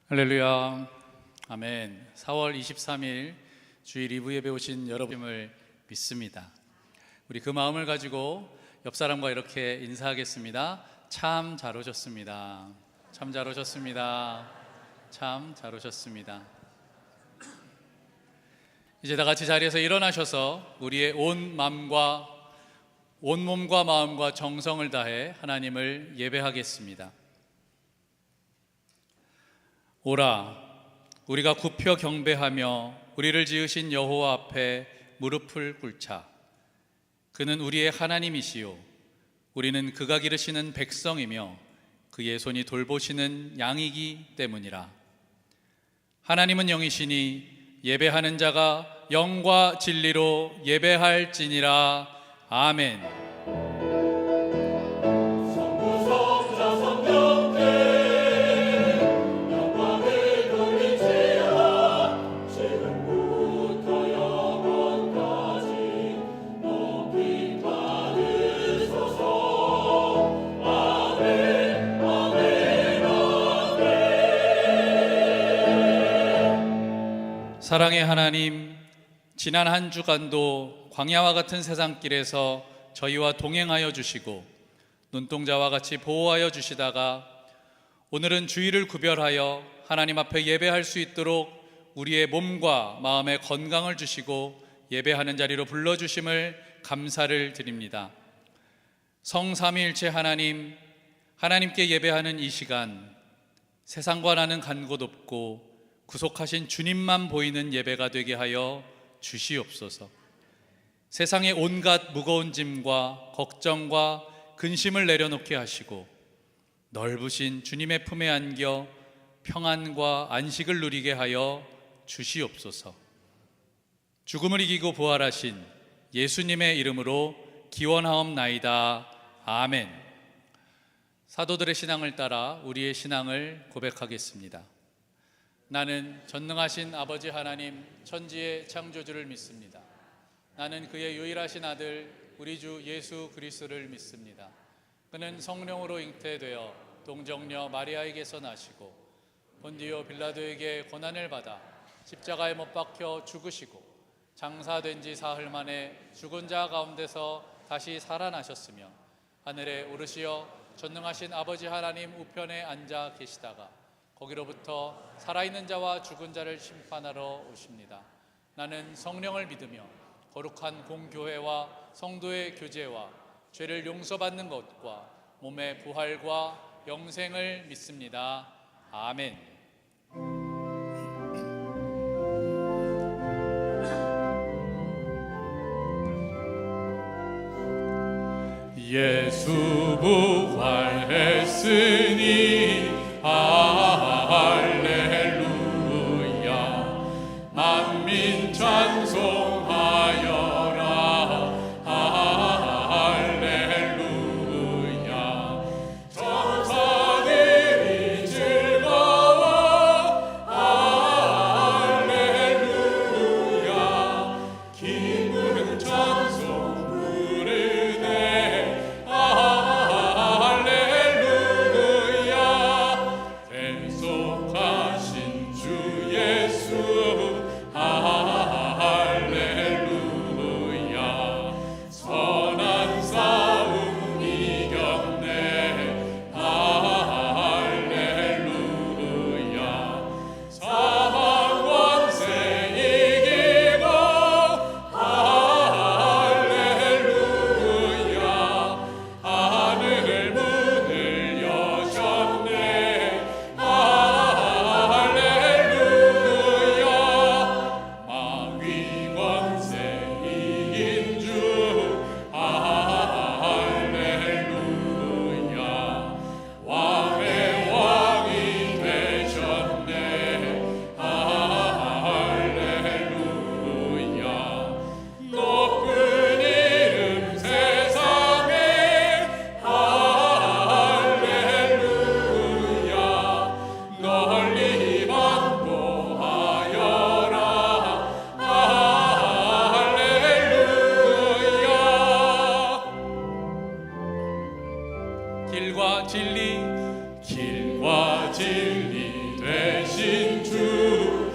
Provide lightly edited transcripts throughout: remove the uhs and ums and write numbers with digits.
할렐루야. 아멘. 4월 23일 주일 2부 예배 오신 여러분을 믿습니다. 우리 그 마음을 가지고 옆 사람과 이렇게 인사하겠습니다. 참 잘 오셨습니다. 참 잘 오셨습니다. 참 잘 오셨습니다. 이제 다 같이 자리에서 일어나셔서 우리의 온 몸과 마음과 정성을 다해 하나님을 예배하겠습니다. 오라, 우리가 굽혀 경배하며 우리를 지으신 여호와 앞에 무릎을 꿇자. 그는 우리의 하나님이시요 우리는 그가 기르시는 백성이며 그의 손이 돌보시는 양이기 때문이라. 하나님은 영이시니 예배하는 자가 영과 진리로 예배할지니라. 아멘. 사랑의 하나님, 지난 한 주간도 광야와 같은 세상길에서 저희와 동행하여 주시고 눈동자와 같이 보호하여 주시다가 오늘은 주일을 구별하여 하나님 앞에 예배할 수 있도록 우리의 몸과 마음의 건강을 주시고 예배하는 자리로 불러주심을 감사를 드립니다. 성삼위일체 하나님, 하나님께 예배하는 이 시간 세상과 나는 간 곳 없고 구속하신 주님만 보이는 예배가 되게 하여 주시옵소서. 세상의 온갖 무거운 짐과 걱정과 근심을 내려놓게 하시고 넓으신 주님의 품에 안겨 평안과 안식을 누리게 하여 주시옵소서. 죽음을 이기고 부활하신 예수님의 이름으로 기원하옵나이다. 아멘. 사도들의 신앙을 따라 우리의 신앙을 고백하겠습니다. 나는 전능하신 아버지 하나님 천지의 창조주를 믿습니다. 나는 그의 유일하신 아들 우리 주 예수 그리스도를 믿습니다. 그는 성령으로 잉태되어 동정녀 마리아에게서 나시고 본디오 빌라도에게 고난을 받아 십자가에 못 박혀 죽으시고 장사된 지 사흘 만에 죽은 자 가운데서 다시 살아나셨으며 하늘에 오르시어 전능하신 아버지 하나님 우편에 앉아 계시다가 거기로부터 살아있는 자와 죽은 자를 심판하러 오십니다. 나는 성령을 믿으며 거룩한 공교회와 성도의 교제와 죄를 용서받는 것과 몸의 부활과 영생을 믿습니다. 아멘. 예수 부활했으니 할렐루야. 만민 찬송하여라. 할렐루야. 천사들이 즐거워. 할렐루야. 기쁜 찬송 부르네. 대속하신 주 예수. 할렐루야. 선한 싸움 이겼네. 할렐루야. 사망 권세 이기고. 할렐루야. 하늘 문을 여셨네. 할렐루야. 마귀 권세 이긴 주. 할렐루야. 왕의 왕이 되셨네. 할렐루야. 높은 이름 세상에. 할렐루야. 널리 반포하여라. 할렐루야. 길과 진리 길과 진리 되신 주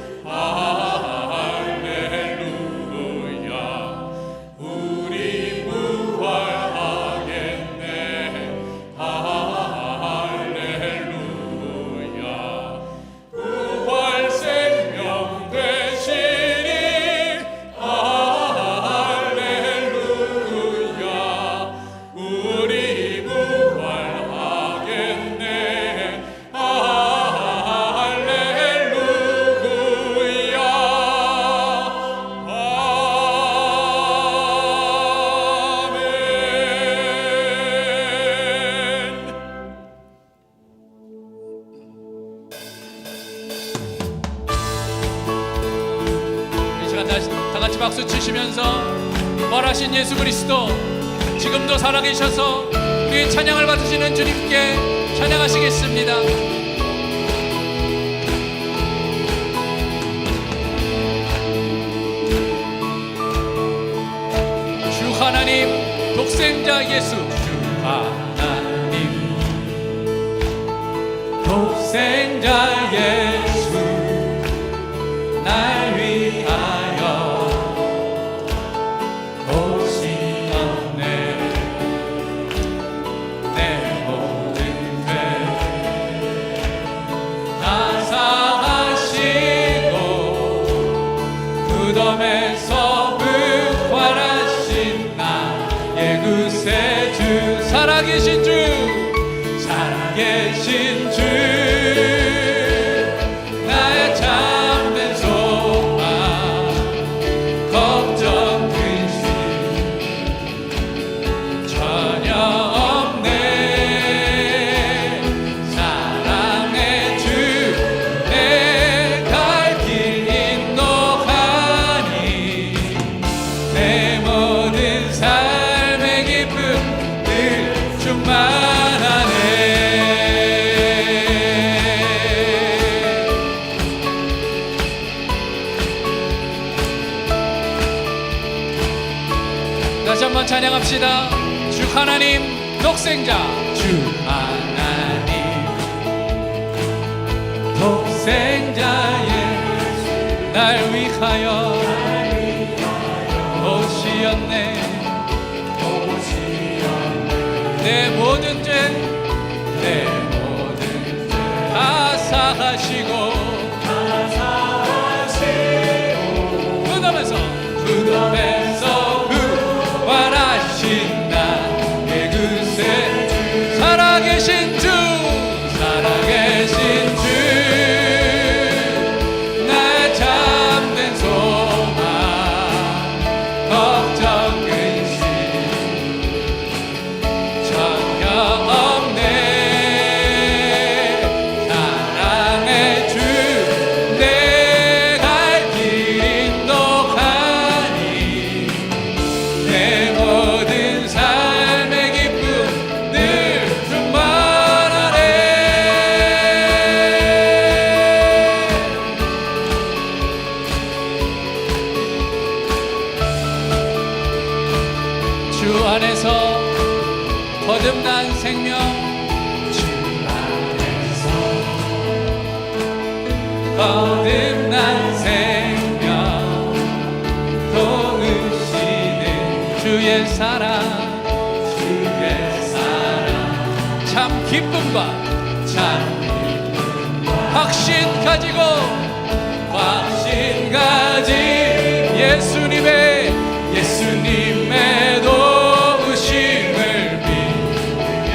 할렐루야. 우리 부활하겠네 할렐루야. 부활 생명 되시니 할렐루야. 우리 부활하겠네 다 같이 박수 치시면서 부활하신 예수 그리스도 지금도 살아계셔서 우리의 찬양을 받으시는 주님께 찬양하시겠습니다. 주 하나님 독생자 예수, 주 하나님 독생자 예수, 날 위하여 오시었네. 내 모든 죄 다 사하시고 무덤에서 부활하신 나의 구세주, 살아계신 주, 살아계신 주, 나의 참된 소망, 걱정 근심 전혀 없네. 사랑의 주, 내 갈 길 인도하니 내 모든 삶의 기쁨 늘 충만하네. 다시 한번 찬양합시다. 주 하나님 독생자, 주 하나님 독생자 예수, 날 위하여 오시었네. 내 모든 죄 다 사하시고 무덤에서 부활하신 나의 구세주, 살아계신 주, 살아계신 주, 나의 참된 소망, 걱정 근심 전혀 없네. 사랑의 주, 내 갈 길 인도하니 내 모든 삶의 기쁨 늘 충만하네. 주 안에서 거듭난 생명, 주 안에서 거듭난 생명, 동으시는 주의 사랑, 참 기쁨과 확신 가지고 예수님의 도우심을 믿으며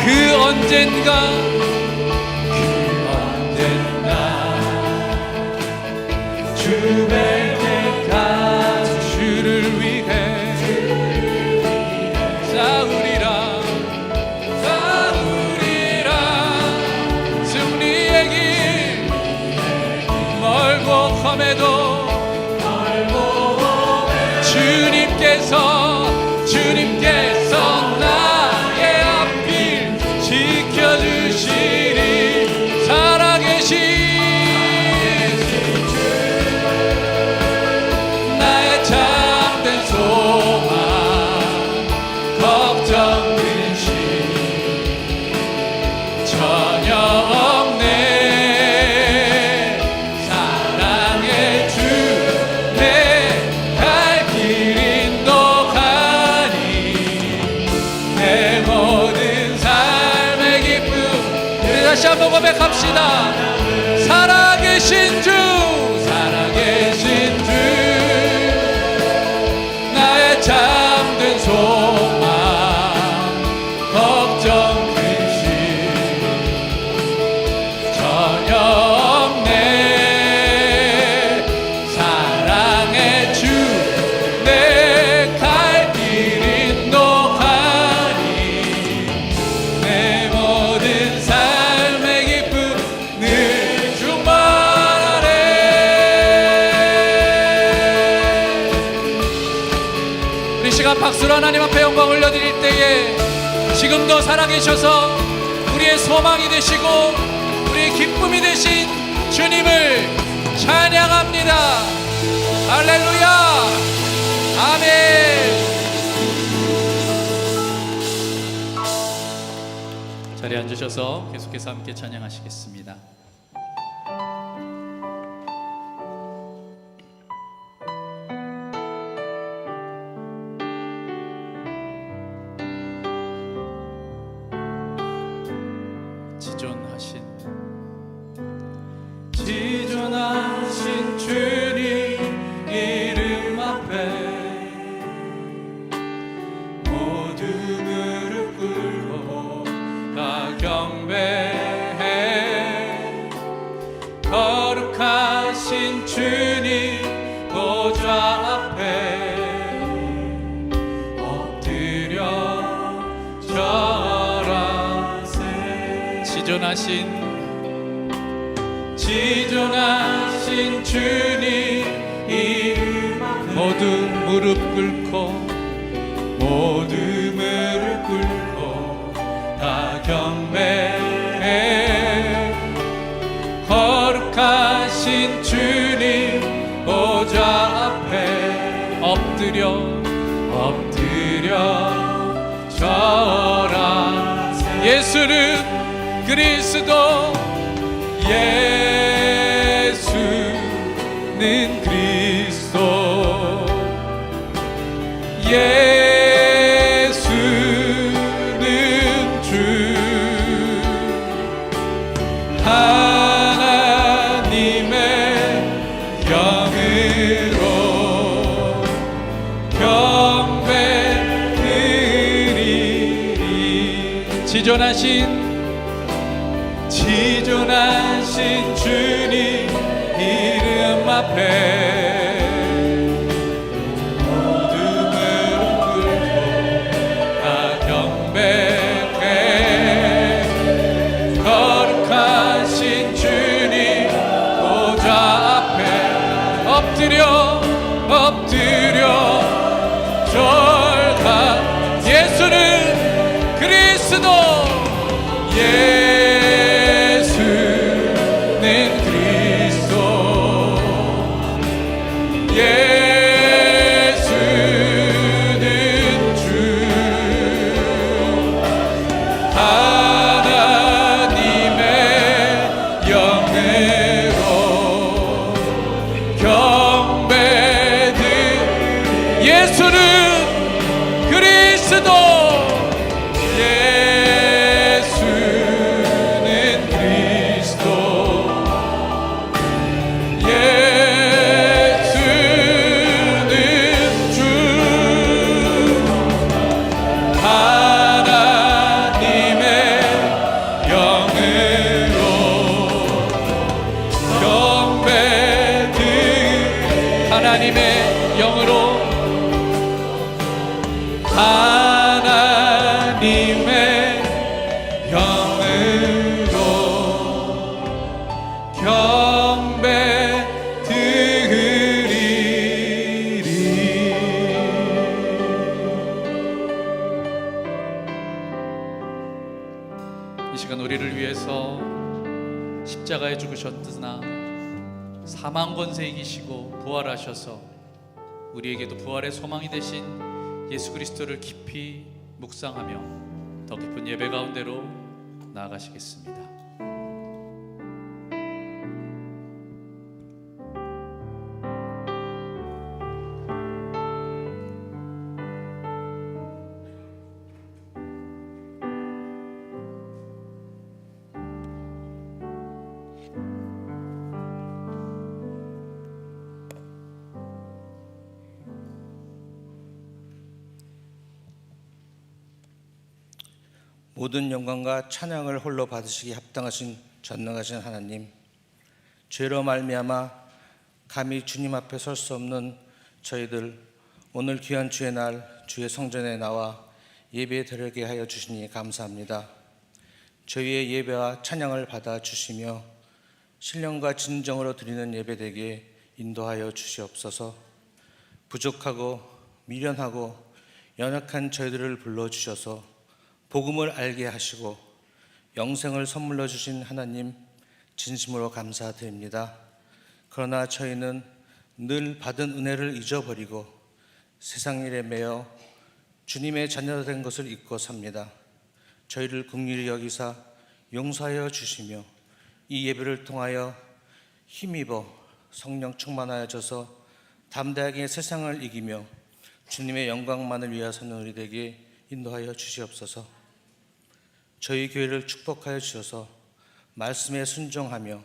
그 언젠가 주 뵐때 주를 위해 싸우리라 승리의 길 멀고 험해도 주님께서 나의 앞길 지켜주시 다시 한번 고백합시다. 살아계신 주, 살아계신 주, 나의 잠든 소망, 걱정 근심 전혀 없네. 사랑의 주, 내 갈 길 인도하니, 내 모든 삶의 기쁨 늘 충만하네. 우리 시간 박수로 하나님 앞에 영광 올려드릴 때에 지금도 살아계셔서 우리의 소망이 되시고 우리의 기쁨이 되신 주님을 찬양합니다. 할렐루야. 아멘. 자리에 앉으셔서 계속해서 함께 찬양하시겠습니다. 지존하신 주님 이름 앞에 모두 무릎 꿇고 다 경배해. 거룩하신 주님 보좌 앞에 엎드려 절하세. 지존하신 주님 이름 앞에 모두 무릎 꿇고 모두 무릎 꿇고 다 경배해. 거룩하신 주님 보좌 앞에 엎드려 절하세. 예수는 그리스도, 예수는 그리스도, 예수는 주, 하나님의 영으로 경배드리리. 지존하신 주님 이름 앞에 모두 무릎 꿇고 다 경배해. 거룩하신 주님 보좌 앞에 엎드려 절하. 예수는 그리스도, 예수는 그리스도, 예수는 주, 하나님의 영으로 경배드. 예수는 그리스도, 하나님의 영으로 하나님의 영으로 경배드리리. 이 시간 우리를 위해서 십자가에 죽으셨으나 사망 권세 이기시고 부활하셔서 우리에게도 부활의 소망이 되신 예수 그리스도를 깊이 묵상하며 더 깊은 예배 가운데로 나아가시겠습니다. 모든 영광과 찬양을 홀로 받으시기 합당하신 전능하신 하나님, 죄로 말미암아 감히 주님 앞에 설 수 없는 저희들, 오늘 귀한 주의 날 주의 성전에 나와 예배 드리게 하여 주시니 감사합니다. 저희의 예배와 찬양을 받아 주시며 신령과 진정으로 드리는 예배 되게 인도하여 주시옵소서. 부족하고 미련하고 연약한 저희들을 불러주셔서 복음을 알게 하시고 영생을 선물로 주신 하나님, 진심으로 감사드립니다. 그러나 저희는 늘 받은 은혜를 잊어버리고 세상 일에 매여 주님의 자녀가 된 것을 잊고 삽니다. 저희를 긍휼히 여기사 용서하여 주시며 이 예배를 통하여 힘입어 성령 충만하여져서 담대하게 세상을 이기며 주님의 영광만을 위하여 사는 우리 되게 인도하여 주시옵소서. 저희 교회를 축복하여 주셔서 말씀에 순종하며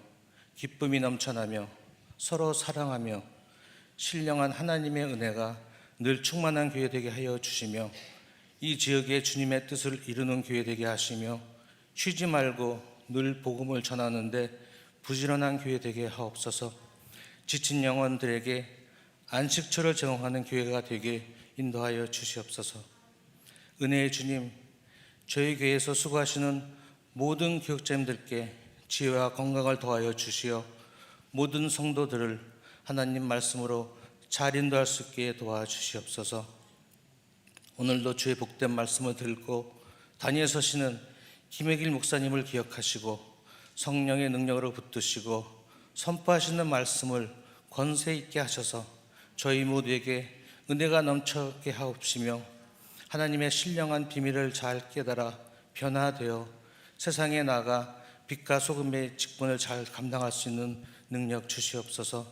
기쁨이 넘쳐나며 서로 사랑하며 신령한 하나님의 은혜가 늘 충만한 교회 되게 하여 주시며 이 지역에 주님의 뜻을 이루는 교회 되게 하시며 쉬지 말고 늘 복음을 전하는데 부지런한 교회 되게 하옵소서. 지친 영혼들에게 안식처를 제공하는 교회가 되게 인도하여 주시옵소서. 은혜의 주님, 저희 교회에서 수고하시는 모든 교육자님들께 지혜와 건강을 더하여 주시어 모든 성도들을 하나님 말씀으로 잘 인도할 수 있게 도와주시옵소서. 오늘도 주의 복된 말씀을 듣고 단위에 서시는 김혜길 목사님을 기억하시고 성령의 능력으로 붙드시고 선포하시는 말씀을 권세 있게 하셔서 저희 모두에게 은혜가 넘쳐게 하옵시며 하나님의 신령한 비밀을 잘 깨달아 변화되어 세상에 나가 빛과 소금의 직분을 잘 감당할 수 있는 능력 주시옵소서.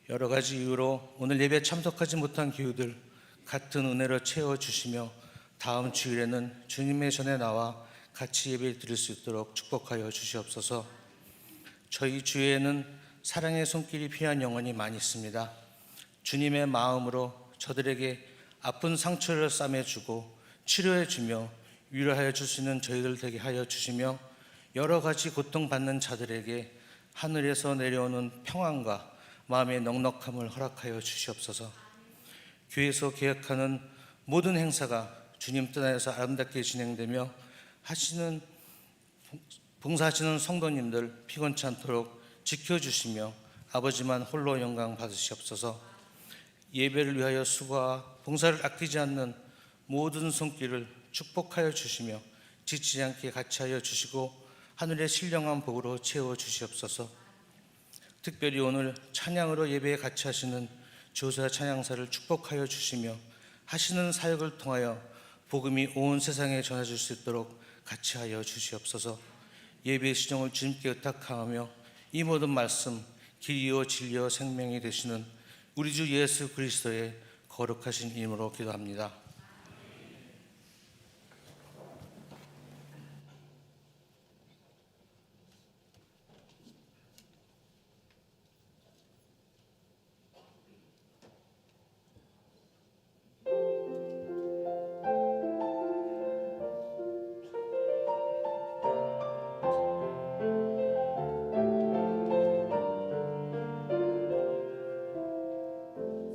여러 가지 이유로 오늘 예배에 참석하지 못한 교우들 같은 은혜로 채워주시며 다음 주일에는 주님의 전에 나와 같이 예배 드릴 수 있도록 축복하여 주시옵소서. 저희 주위에는 사랑의 손길이 필요한 영혼이 많이 있습니다. 주님의 마음으로 저들에게 아픈 상처를 싸매주고 치료해주며 위로하여 주시는 저희들 되게 하여 주시며 여러 가지 고통받는 자들에게 하늘에서 내려오는 평안과 마음의 넉넉함을 허락하여 주시옵소서. 교회에서 계획하는 모든 행사가 주님 뜻 안에서 아름답게 진행되며 봉사하시는 성도님들 피곤치 않도록 지켜주시며 아버지만 홀로 영광 받으시옵소서. 예배를 위하여 수고와 봉사를 아끼지 않는 모든 손길을 축복하여 주시며 지치지 않게 같이 하여 주시고 하늘의 신령한 복으로 채워 주시옵소서. 특별히 오늘 찬양으로 예배에 같이 하시는 조사 찬양사를 축복하여 주시며 하시는 사역을 통하여 복음이 온 세상에 전해질 수 있도록 같이 하여 주시옵소서. 예배의 시정을 주님께 의탁하며 이 모든 말씀 길이요 진리요 생명이 되시는 우리 주 예수 그리스도의 거룩하신 이름으로 기도합니다.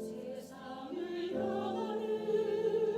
세상을 여는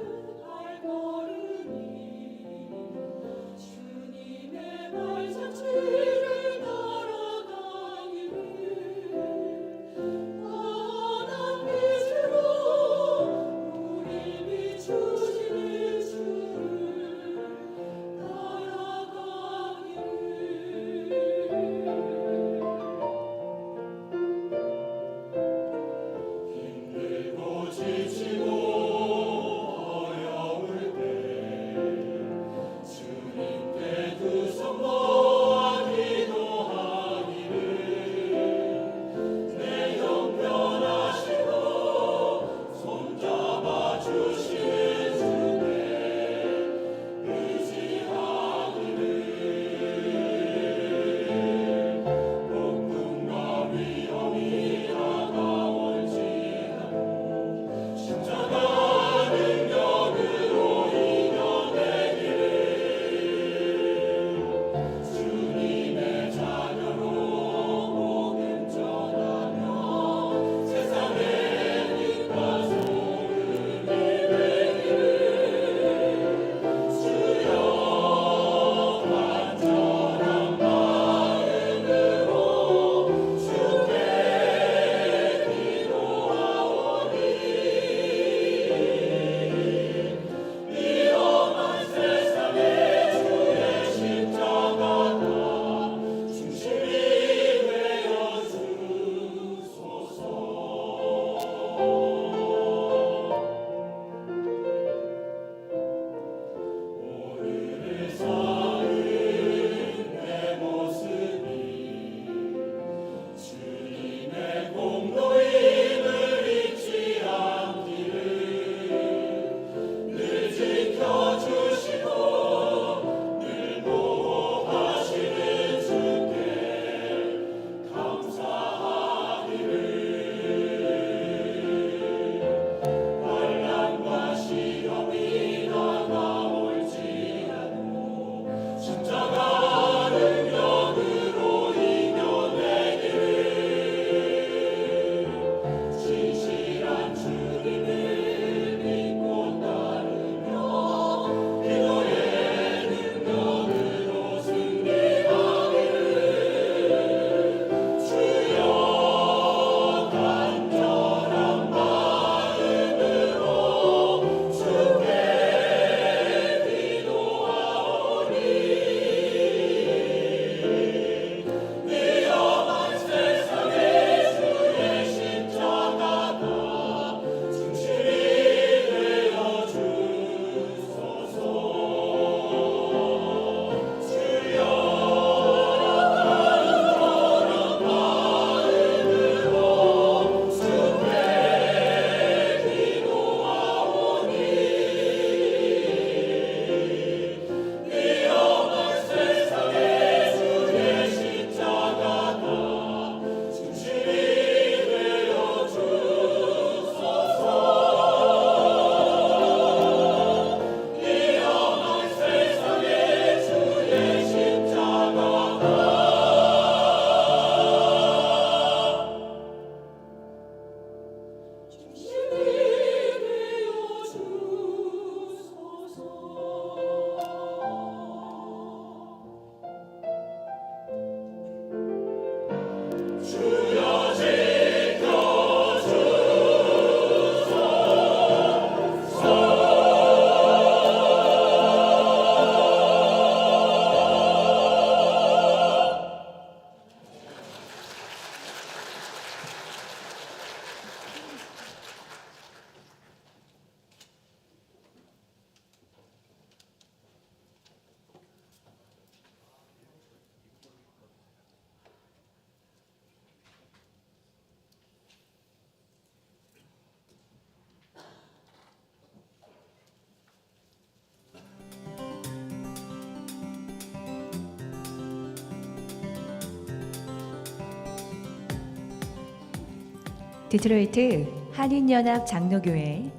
디트로이트 한인연합 장로교회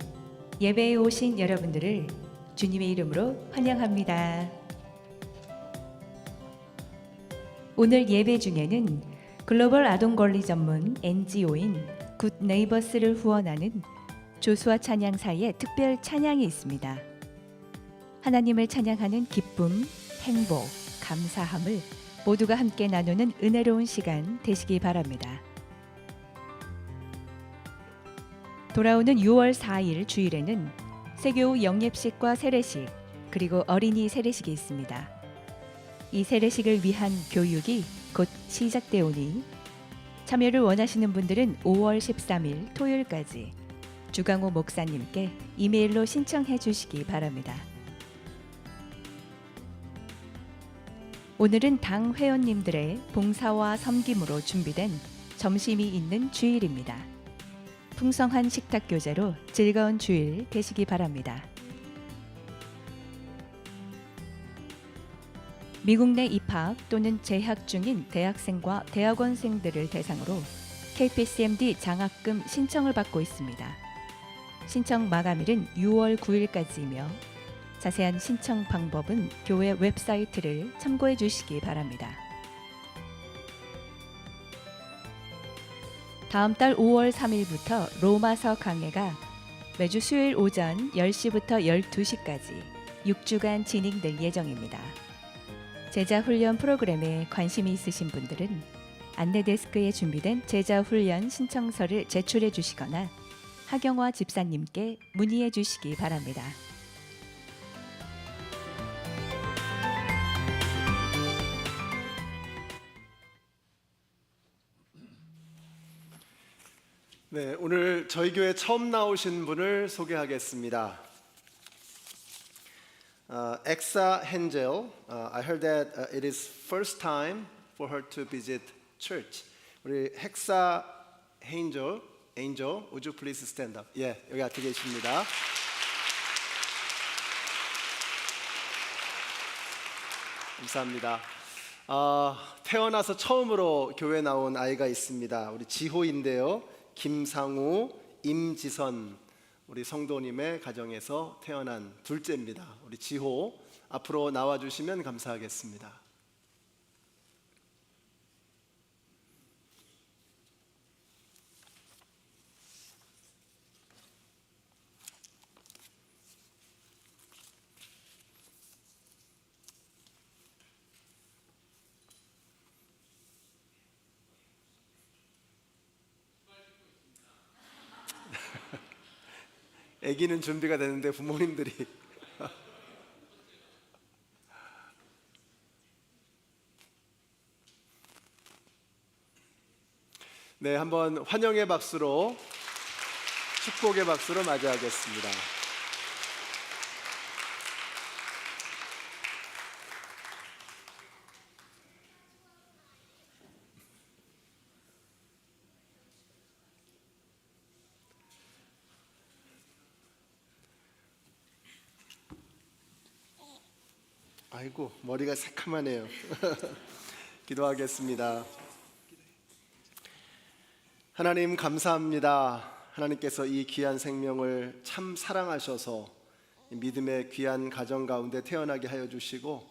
예배에 오신 여러분들을 주님의 이름으로 환영합니다. 오늘 예배 중에는 글로벌 아동권리 전문 NGO인 굿네이버스를 후원하는 조수아 찬양사의 특별 찬양이 있습니다. 하나님을 찬양하는 기쁨, 행복, 감사함을 모두가 함께 나누는 은혜로운 시간 되시기 바랍니다. 돌아오는 6월 4일 주일에는 세교우 영예식과 세례식 그리고 어린이 세례식이 있습니다. 이 세례식을 위한 교육이 곧 시작되오니 참여를 원하시는 분들은 5월 13일 토요일까지 주강호 목사님께 이메일로 신청해 주시기 바랍니다. 오늘은 당 회원님들의 봉사와 섬김으로 준비된 점심이 있는 주일입니다. 풍성한 식탁 교제로 즐거운 주일 되시기 바랍니다. 미국 내 입학 또는 재학 중인 대학생과 대학원생들을 대상으로 KPCMD 장학금 신청을 받고 있습니다. 신청 마감일은 6월 9일까지이며 자세한 신청 방법은 교회 웹사이트를 참고해 주시기 바랍니다. 다음 달 5월 3일부터 로마서 강해가 매주 수요일 오전 10시부터 12시까지 6주간 진행될 예정입니다. 제자 훈련 프로그램에 관심이 있으신 분들은 안내 데스크에 준비된 제자 훈련 신청서를 제출해 주시거나 하경화 집사님께 문의해 주시기 바랍니다. 네, 오늘 저희 교회 처음 나오신 분을 소개하겠습니다. 엑사 헨젤. I heard that it is first time for her to visit church. 우리 헥사 헨젤, would you please stand up? 예, 여기 앞에 계십니다. 감사합니다. 태어나서 처음으로 교회 나온 아이가 있습니다. 우리 지호인데요. 김상우, 임지선 우리 성도님의 가정에서 태어난 둘째입니다. 우리 지호 앞으로 나와주시면 감사하겠습니다. 아기는 준비가 되는데 부모님들이 네, 한번 환영의 박수로 축복의 박수로 맞이하겠습니다. 아이고, 머리가 새카마네요. 기도하겠습니다. 하나님 감사합니다. 하나님께서 이 귀한 생명을 참 사랑하셔서 믿음의 귀한 가정 가운데 태어나게 하여 주시고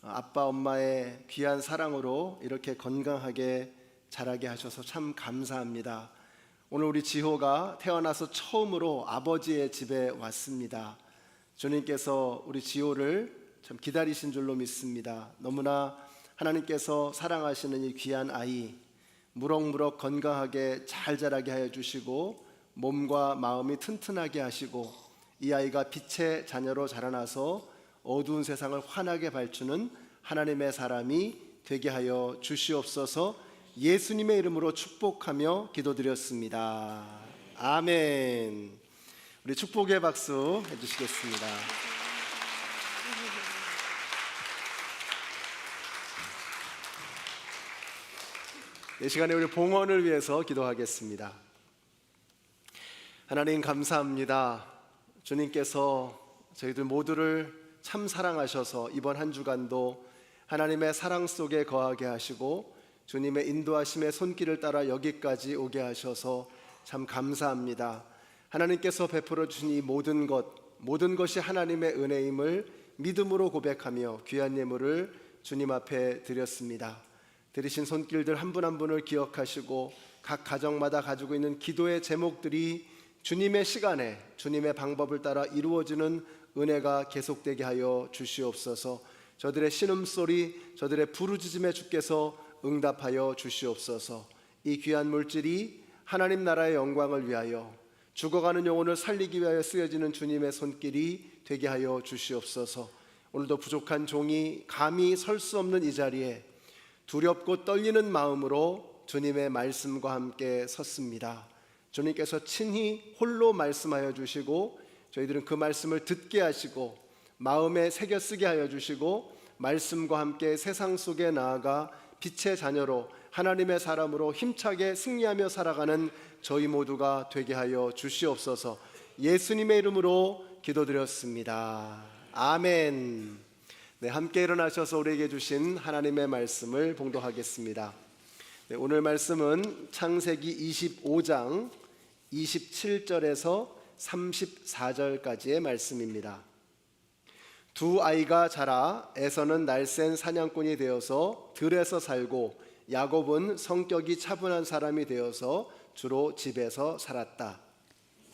아빠 엄마의 귀한 사랑으로 이렇게 건강하게 자라게 하셔서 참 감사합니다. 오늘 우리 지호가 태어나서 처음으로 아버지의 집에 왔습니다. 주님께서 우리 지호를 참 기다리신 줄로 믿습니다. 너무나 하나님께서 사랑하시는 이 귀한 아이 무럭무럭 건강하게 잘 자라게 하여 주시고 몸과 마음이 튼튼하게 하시고 이 아이가 빛의 자녀로 자라나서 어두운 세상을 환하게 밝히는 하나님의 사람이 되게 하여 주시옵소서. 예수님의 이름으로 축복하며 기도드렸습니다. 아멘. 우리 축복의 박수 해주시겠습니다. 이 시간에 우리 봉헌을 위해서 기도하겠습니다. 하나님 감사합니다. 주님께서 저희들 모두를 참 사랑하셔서 이번 한 주간도 하나님의 사랑 속에 거하게 하시고 주님의 인도하심의 손길을 따라 여기까지 오게 하셔서 참 감사합니다. 하나님께서 베풀어 주신 이 모든 것이 하나님의 은혜임을 믿음으로 고백하며 귀한 예물을 주님 앞에 드렸습니다. 드리신 손길들 한 분 한 분을 기억하시고 각 가정마다 가지고 있는 기도의 제목들이 주님의 시간에 주님의 방법을 따라 이루어지는 은혜가 계속되게 하여 주시옵소서. 저들의 신음소리, 저들의 부르짖음에 주께서 응답하여 주시옵소서. 이 귀한 물질이 하나님 나라의 영광을 위하여 죽어가는 영혼을 살리기 위하여 쓰여지는 주님의 손길이 되게 하여 주시옵소서. 오늘도 부족한 종이 감히 설 수 없는 이 자리에 두렵고 떨리는 마음으로 주님의 말씀과 함께 섰습니다. 주님께서 친히 홀로 말씀하여 주시고 저희들은 그 말씀을 듣게 하시고 마음에 새겨 쓰게 하여 주시고 말씀과 함께 세상 속에 나아가 빛의 자녀로 하나님의 사람으로 힘차게 승리하며 살아가는 저희 모두가 되게 하여 주시옵소서. 예수님의 이름으로 기도드렸습니다. 아멘. 네, 함께 일어나셔서 우리에게 주신 하나님의 말씀을 봉독하겠습니다. 네, 오늘 말씀은 창세기 25장 27절에서 34절까지의 말씀입니다. 두 아이가 자라 에서는 날쌘 사냥꾼이 되어서 들에서 살고 야곱은 성격이 차분한 사람이 되어서 주로 집에서 살았다.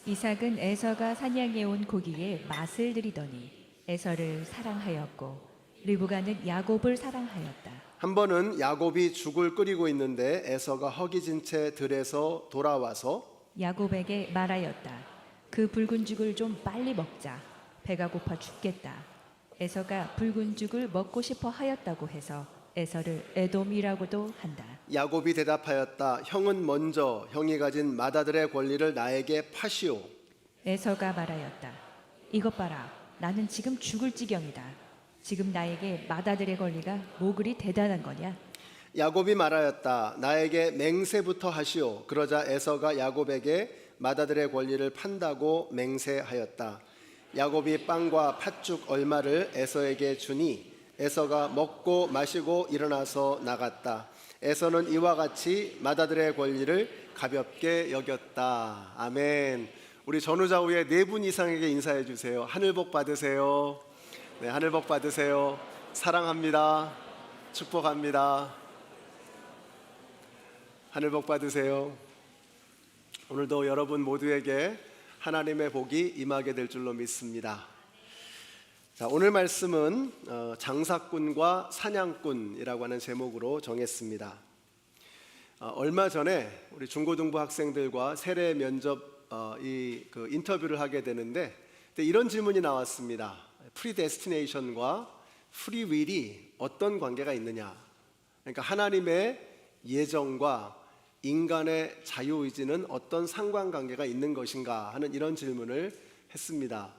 이삭은 에서가 사냥해 온 고기에 맛을 들이더니 에서를 사랑하였고 리브가는 야곱을 사랑하였다. 한 번은 야곱이 죽을 끓이고 있는데 에서가 허기진 채 들에서 돌아와서 야곱에게 말하였다. 그 붉은 죽을 좀 빨리 먹자. 배가 고파 죽겠다. 에서가 붉은 죽을 먹고 싶어 하였다고 해서 에서를 에돔이라고도 한다. 야곱이 대답하였다. 형은 먼저 형이 가진 맏아들의 권리를 나에게 파시오. 에서가 말하였다. 이것 봐라. 나는 지금 죽을 지경이다. 지금 나에게 맏아들의 권리가 뭐 그리 대단한 거냐? 야곱이 말하였다. 나에게 맹세부터 하시오. 그러자 에서가 야곱에게 맏아들의 권리를 판다고 맹세하였다. 야곱이 빵과 팥죽 얼마를 에서에게 주니 에서가 먹고 마시고 일어나서 나갔다. 에서는 이와 같이 맏아들의 권리를 가볍게 여겼다. 아멘. 우리 전후좌우의 4분 이상에게 인사해 주세요. 하늘 복 받으세요. 네, 하늘 복 받으세요. 사랑합니다. 축복합니다. 하늘 복 받으세요. 오늘도 여러분 모두에게 하나님의 복이 임하게 될 줄로 믿습니다. 자, 오늘 말씀은 장사꾼과 사냥꾼이라고 하는 제목으로 정했습니다. 얼마 전에 우리 중고등부 학생들과 세례 면접 인터뷰를 하게 되는데 이런 질문이 나왔습니다. 프리데스티네이션과 프리윌이 어떤 관계가 있느냐? 그러니까 하나님의 예정과 인간의 자유의지는 어떤 상관관계가 있는 것인가 하는 이런 질문을 했습니다.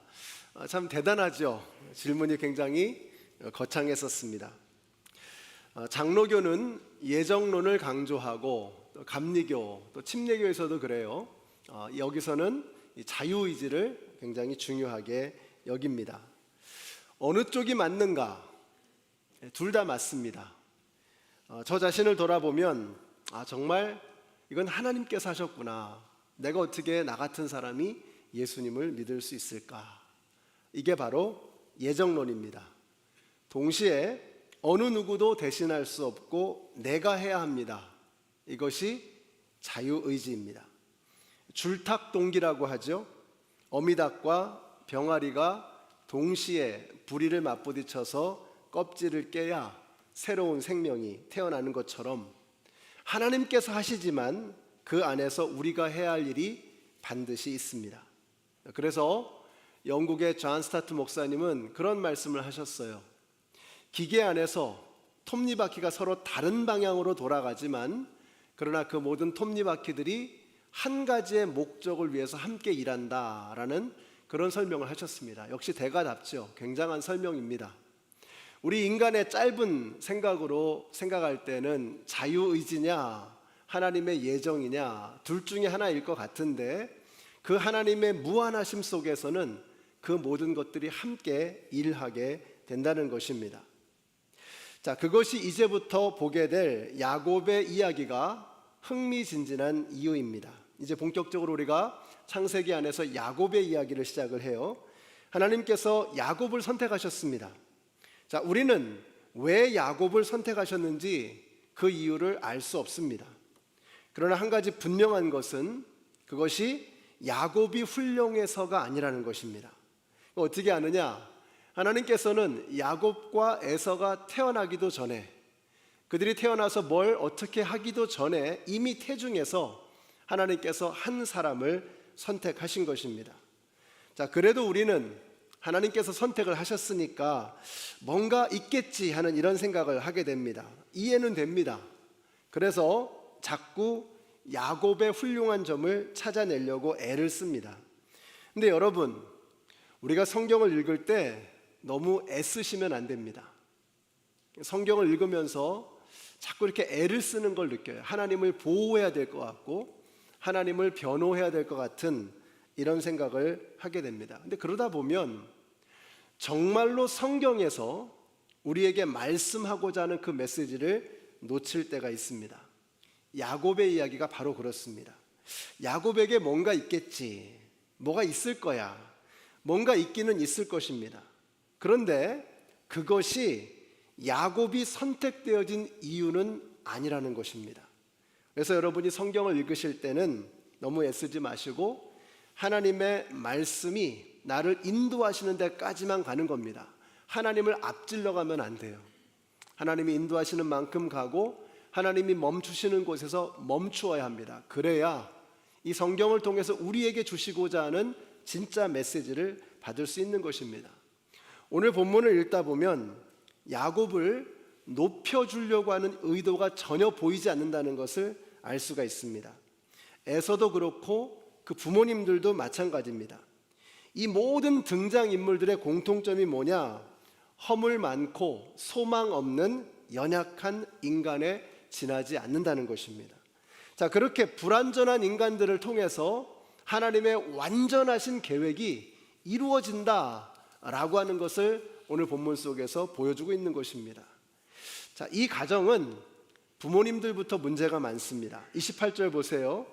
참 대단하죠. 질문이 굉장히 거창했었습니다. 장로교는 예정론을 강조하고 또 감리교 또 침례교에서도 그래요. 여기서는 이 자유의지를 굉장히 중요하게 여깁니다. 어느 쪽이 맞는가? 둘 다 맞습니다. 저 자신을 돌아보면 정말 이건 하나님께서 하셨구나. 내가 어떻게 나 같은 사람이 예수님을 믿을 수 있을까? 이게 바로 예정론입니다. 동시에 어느 누구도 대신할 수 없고 내가 해야 합니다. 이것이 자유의지입니다. 줄탁동기라고 하죠. 어미닭과 병아리가 동시에 부리를 맞부딪혀서 껍질을 깨야 새로운 생명이 태어나는 것처럼 하나님께서 하시지만 그 안에서 우리가 해야 할 일이 반드시 있습니다. 그래서 영국의 존 스타트 목사님은 그런 말씀을 하셨어요. 기계 안에서 톱니바퀴가 서로 다른 방향으로 돌아가지만 그러나 그 모든 톱니바퀴들이 한 가지의 목적을 위해서 함께 일한다라는 그런 설명을 하셨습니다. 역시 대가답죠. 굉장한 설명입니다. 우리 인간의 짧은 생각으로 생각할 때는 자유의지냐 하나님의 예정이냐 둘 중에 하나일 것 같은데 그 하나님의 무한하심 속에서는 그 모든 것들이 함께 일하게 된다는 것입니다. 자, 그것이 이제부터 보게 될 야곱의 이야기가 흥미진진한 이유입니다. 이제 본격적으로 우리가 창세기 안에서 야곱의 이야기를 시작을 해요. 하나님께서 야곱을 선택하셨습니다. 자, 우리는 왜 야곱을 선택하셨는지 그 이유를 알 수 없습니다. 그러나 한 가지 분명한 것은 그것이 야곱이 훌륭해서가 아니라는 것입니다. 어떻게 아느냐? 하나님께서는 야곱과 에서가 태어나기도 전에, 그들이 태어나서 뭘 어떻게 하기도 전에 이미 태중에서 하나님께서 한 사람을 선택하신 것입니다. 자, 그래도 우리는 하나님께서 선택을 하셨으니까 뭔가 있겠지 하는 이런 생각을 하게 됩니다. 이해는 됩니다. 그래서 자꾸 야곱의 훌륭한 점을 찾아내려고 애를 씁니다. 근데 여러분, 우리가 성경을 읽을 때 너무 애쓰시면 안 됩니다. 성경을 읽으면서 자꾸 이렇게 애를 쓰는 걸 느껴요. 하나님을 보호해야 될 것 같고 하나님을 변호해야 될 것 같은 이런 생각을 하게 됩니다. 근데 그러다 보면 정말로 성경에서 우리에게 말씀하고자 하는 그 메시지를 놓칠 때가 있습니다. 야곱의 이야기가 바로 그렇습니다. 야곱에게 뭔가 있겠지, 뭐가 있을 거야, 뭔가 있기는 있을 것입니다. 그런데 그것이 야곱이 선택되어진 이유는 아니라는 것입니다. 그래서 여러분이 성경을 읽으실 때는 너무 애쓰지 마시고 하나님의 말씀이 나를 인도하시는 데까지만 가는 겁니다. 하나님을 앞질러 가면 안 돼요. 하나님이 인도하시는 만큼 가고 하나님이 멈추시는 곳에서 멈추어야 합니다. 그래야 이 성경을 통해서 우리에게 주시고자 하는 진짜 메시지를 받을 수 있는 것입니다. 오늘 본문을 읽다 보면 야곱을 높여주려고 하는 의도가 전혀 보이지 않는다는 것을 알 수가 있습니다. 에서도 그렇고 그 부모님들도 마찬가지입니다. 이 모든 등장인물들의 공통점이 뭐냐? 허물 많고 소망 없는 연약한 인간에 지나지 않는다는 것입니다. 자, 그렇게 불완전한 인간들을 통해서 하나님의 완전하신 계획이 이루어진다라고 하는 것을 오늘 본문 속에서 보여주고 있는 것입니다. 자, 이 가정은 부모님들부터 문제가 많습니다. 28절 보세요.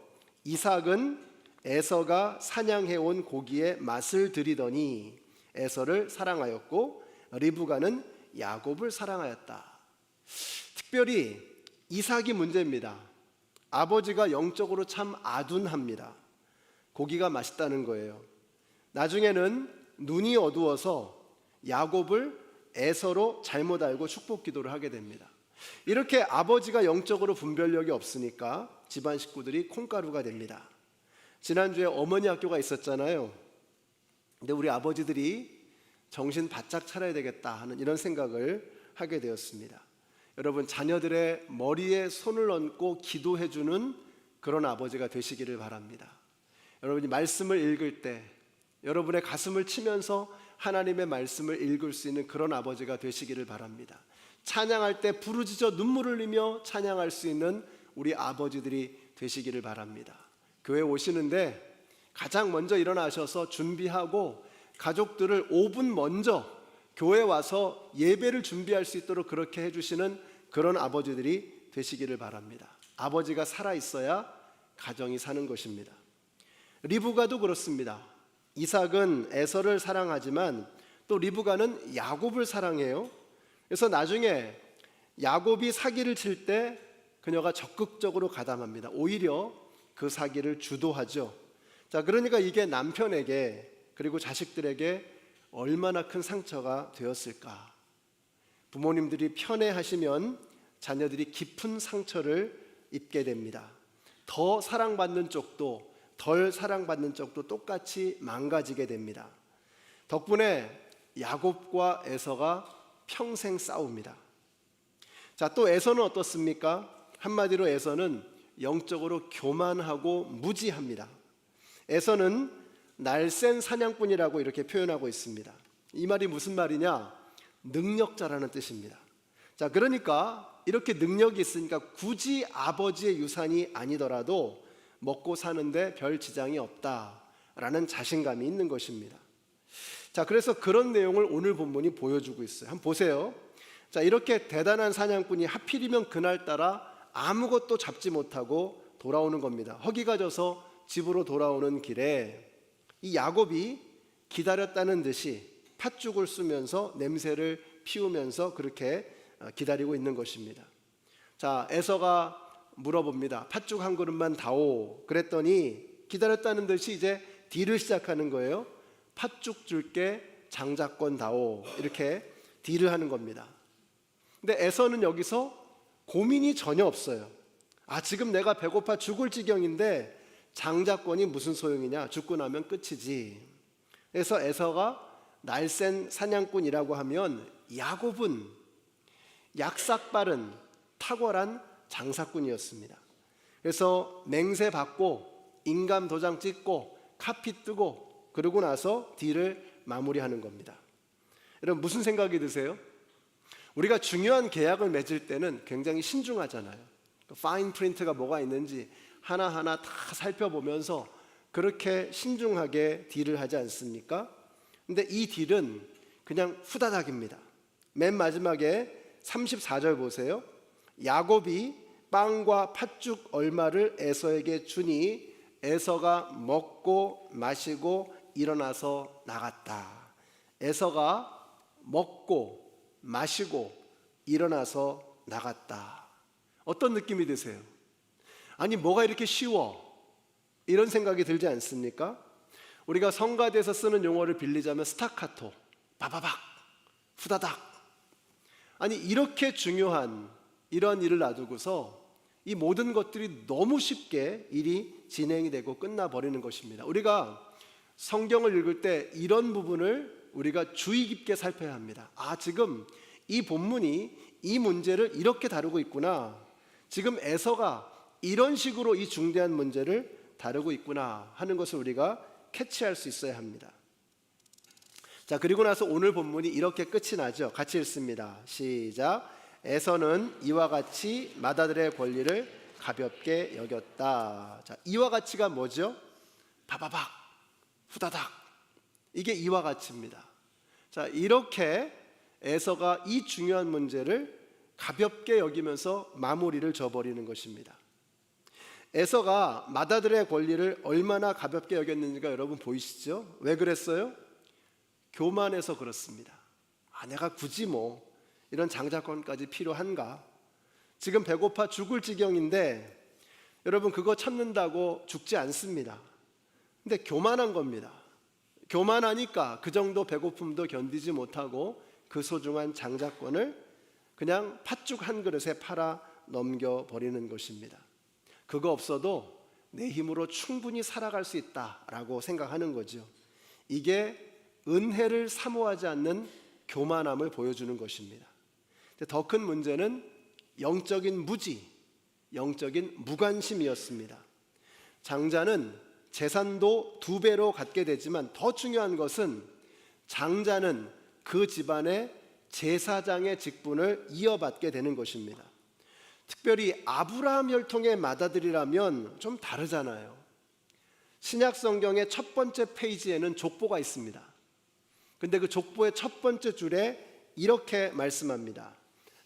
이삭은 에서가 사냥해온 고기의 맛을 들이더니 에서를 사랑하였고 리브가는 야곱을 사랑하였다. 특별히 이삭이 문제입니다. 아버지가 영적으로 참 아둔합니다. 고기가 맛있다는 거예요. 나중에는 눈이 어두워서 야곱을 에서로 잘못 알고 축복 기도를 하게 됩니다. 이렇게 아버지가 영적으로 분별력이 없으니까 집안 식구들이 콩가루가 됩니다. 지난주에 어머니 학교가 있었잖아요. 근데 우리 아버지들이 정신 바짝 차려야 되겠다 하는 이런 생각을 하게 되었습니다. 여러분, 자녀들의 머리에 손을 얹고 기도해주는 그런 아버지가 되시기를 바랍니다. 여러분이 말씀을 읽을 때 여러분의 가슴을 치면서 하나님의 말씀을 읽을 수 있는 그런 아버지가 되시기를 바랍니다. 찬양할 때 부르짖어 눈물을 흘리며 찬양할 수 있는 우리 아버지들이 되시기를 바랍니다. 교회 오시는데 가장 먼저 일어나셔서 준비하고 가족들을 5분 먼저 교회 와서 예배를 준비할 수 있도록 그렇게 해주시는 그런 아버지들이 되시기를 바랍니다. 아버지가 살아있어야 가정이 사는 것입니다. 리브가도 그렇습니다. 이삭은 에서를 사랑하지만 또 리브가는 야곱을 사랑해요. 그래서 나중에 야곱이 사기를 칠 때 그녀가 적극적으로 가담합니다. 오히려 그 사기를 주도하죠. 자, 그러니까 이게 남편에게 그리고 자식들에게 얼마나 큰 상처가 되었을까. 부모님들이 편애하시면 자녀들이 깊은 상처를 입게 됩니다. 더 사랑받는 쪽도 덜 사랑받는 쪽도 똑같이 망가지게 됩니다. 덕분에 야곱과 에서가 평생 싸웁니다. 자, 또 에서는 어떻습니까? 한마디로 에서는 영적으로 교만하고 무지합니다. 에서는 날쌘 사냥꾼이라고 이렇게 표현하고 있습니다. 이 말이 무슨 말이냐? 능력자라는 뜻입니다. 자, 그러니까 이렇게 능력이 있으니까 굳이 아버지의 유산이 아니더라도 먹고 사는데 별 지장이 없다라는 자신감이 있는 것입니다. 자, 그래서 그런 내용을 오늘 본문이 보여주고 있어요. 한번 보세요. 자, 이렇게 대단한 사냥꾼이 하필이면 그날따라 아무것도 잡지 못하고 돌아오는 겁니다. 허기가 져서 집으로 돌아오는 길에 이 야곱이 기다렸다는 듯이 팥죽을 쓰면서 냄새를 피우면서 그렇게 기다리고 있는 것입니다. 자, 에서가 물어봅니다. 팥죽 한 그릇만 다오. 그랬더니 기다렸다는 듯이 이제 딜을 시작하는 거예요. 팥죽 줄게 장자권 다오. 이렇게 딜을 하는 겁니다. 근데 에서는 여기서 고민이 전혀 없어요. 지금 내가 배고파 죽을 지경인데 장자권이 무슨 소용이냐? 죽고 나면 끝이지. 그래서 에서가 날쌘 사냥꾼이라고 하면 야곱은 약삭 빠른 탁월한 장사꾼이었습니다. 그래서 맹세 받고 인감 도장 찍고 카피 뜨고 그러고 나서 딜을 마무리하는 겁니다. 여러분 무슨 생각이 드세요? 우리가 중요한 계약을 맺을 때는 굉장히 신중하잖아요. 파인 프린트가 뭐가 있는지 하나하나 다 살펴보면서 그렇게 신중하게 딜을 하지 않습니까? 근데 이 딜은 그냥 후다닥입니다. 맨 마지막에 34절 보세요. 야곱이 빵과 팥죽 얼마를 에서에게 주니 에서가 먹고 마시고 일어나서 나갔다. 에서가 먹고 마시고 일어나서 나갔다. 어떤 느낌이 드세요? 아니 뭐가 이렇게 쉬워? 이런 생각이 들지 않습니까? 우리가 성가대에서 쓰는 용어를 빌리자면 스타카토, 바바박, 후다닥. 아니 이렇게 중요한 이런 일을 놔두고서 이 모든 것들이 너무 쉽게 일이 진행이 되고 끝나버리는 것입니다. 우리가 성경을 읽을 때 이런 부분을 우리가 주의 깊게 살펴야 합니다. 지금 이 본문이 이 문제를 이렇게 다루고 있구나. 지금 에서가 이런 식으로 이 중대한 문제를 다루고 있구나 하는 것을 우리가 캐치할 수 있어야 합니다. 자, 그리고 나서 오늘 본문이 이렇게 끝이 나죠. 같이 읽습니다. 시작. 에서는 이와 같이 맏아들의 권리를 가볍게 여겼다. 자, 이와 같이가 뭐죠? 바바박, 후다닥. 이게 이와 같이입니다. 자, 이렇게 에서가 이 중요한 문제를 가볍게 여기면서 마무리를 져버리는 것입니다. 에서가 맏아들의 권리를 얼마나 가볍게 여겼는지가 여러분 보이시죠? 왜 그랬어요? 교만해서 그렇습니다. 내가 굳이 뭐 이런 장자권까지 필요한가? 지금 배고파 죽을 지경인데 여러분 그거 참는다고 죽지 않습니다. 근데 교만한 겁니다. 교만하니까 그 정도 배고픔도 견디지 못하고 그 소중한 장자권을 그냥 팥죽 한 그릇에 팔아 넘겨버리는 것입니다. 그거 없어도 내 힘으로 충분히 살아갈 수 있다라고 생각하는 거죠. 이게 은혜를 사모하지 않는 교만함을 보여주는 것입니다. 더 큰 문제는 영적인 무지, 영적인 무관심이었습니다. 장자는 재산도 2배로 갖게 되지만 더 중요한 것은 장자는 그 집안의 제사장의 직분을 이어받게 되는 것입니다. 특별히 아브라함 혈통의 맏아들이라면 좀 다르잖아요. 신약 성경의 첫 번째 페이지에는 족보가 있습니다. 근데 그 족보의 첫 번째 줄에 이렇게 말씀합니다.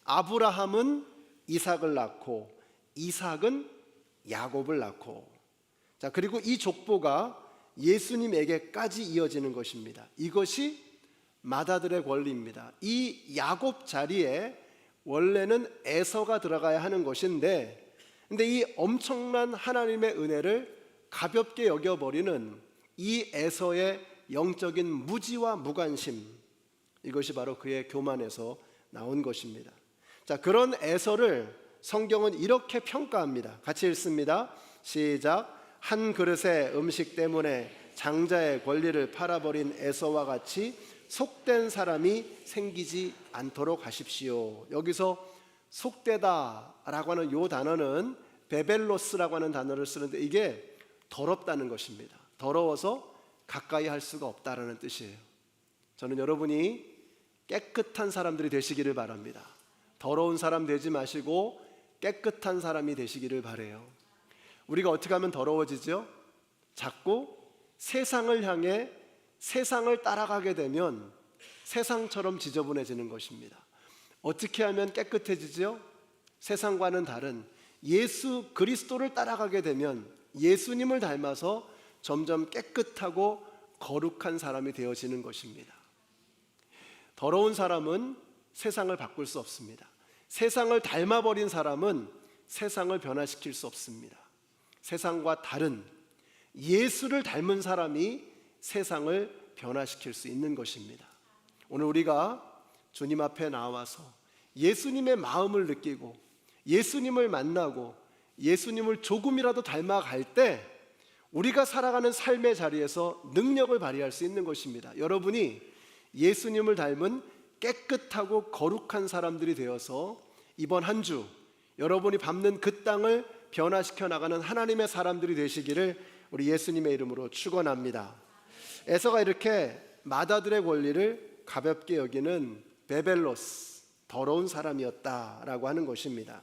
아브라함은 이삭을 낳고 이삭은 야곱을 낳고. 자, 그리고 이 족보가 예수님에게까지 이어지는 것입니다. 이것이 맏아들의 권리입니다. 이 야곱 자리에 원래는 에서가 들어가야 하는 것인데, 근데 이 엄청난 하나님의 은혜를 가볍게 여겨버리는 이 에서의 영적인 무지와 무관심, 이것이 바로 그의 교만에서 나온 것입니다. 자, 그런 에서를 성경은 이렇게 평가합니다. 같이 읽습니다. 시작. 한 그릇의 음식 때문에 장자의 권리를 팔아버린 에서와 같이 속된 사람이 생기지 않도록 하십시오. 여기서 속되다라고 하는 이 단어는 베벨로스라고 하는 단어를 쓰는데 이게 더럽다는 것입니다. 더러워서 가까이 할 수가 없다라는 뜻이에요. 저는 여러분이 깨끗한 사람들이 되시기를 바랍니다. 더러운 사람 되지 마시고 깨끗한 사람이 되시기를 바라요. 우리가 어떻게 하면 더러워지죠? 자꾸 세상을 향해 세상을 따라가게 되면 세상처럼 지저분해지는 것입니다. 어떻게 하면 깨끗해지죠? 세상과는 다른 예수 그리스도를 따라가게 되면 예수님을 닮아서 점점 깨끗하고 거룩한 사람이 되어지는 것입니다. 더러운 사람은 세상을 바꿀 수 없습니다. 세상을 닮아버린 사람은 세상을 변화시킬 수 없습니다. 세상과 다른 예수를 닮은 사람이 세상을 변화시킬 수 있는 것입니다. 오늘 우리가 주님 앞에 나와서 예수님의 마음을 느끼고 예수님을 만나고 예수님을 조금이라도 닮아갈 때 우리가 살아가는 삶의 자리에서 능력을 발휘할 수 있는 것입니다. 여러분이 예수님을 닮은 깨끗하고 거룩한 사람들이 되어서 이번 한 주 여러분이 밟는 그 땅을 변화시켜 나가는 하나님의 사람들이 되시기를 우리 예수님의 이름으로 축원합니다. 에서가 이렇게 마다들의 권리를 가볍게 여기는 베벨로스, 더러운 사람이었다라고 하는 것입니다.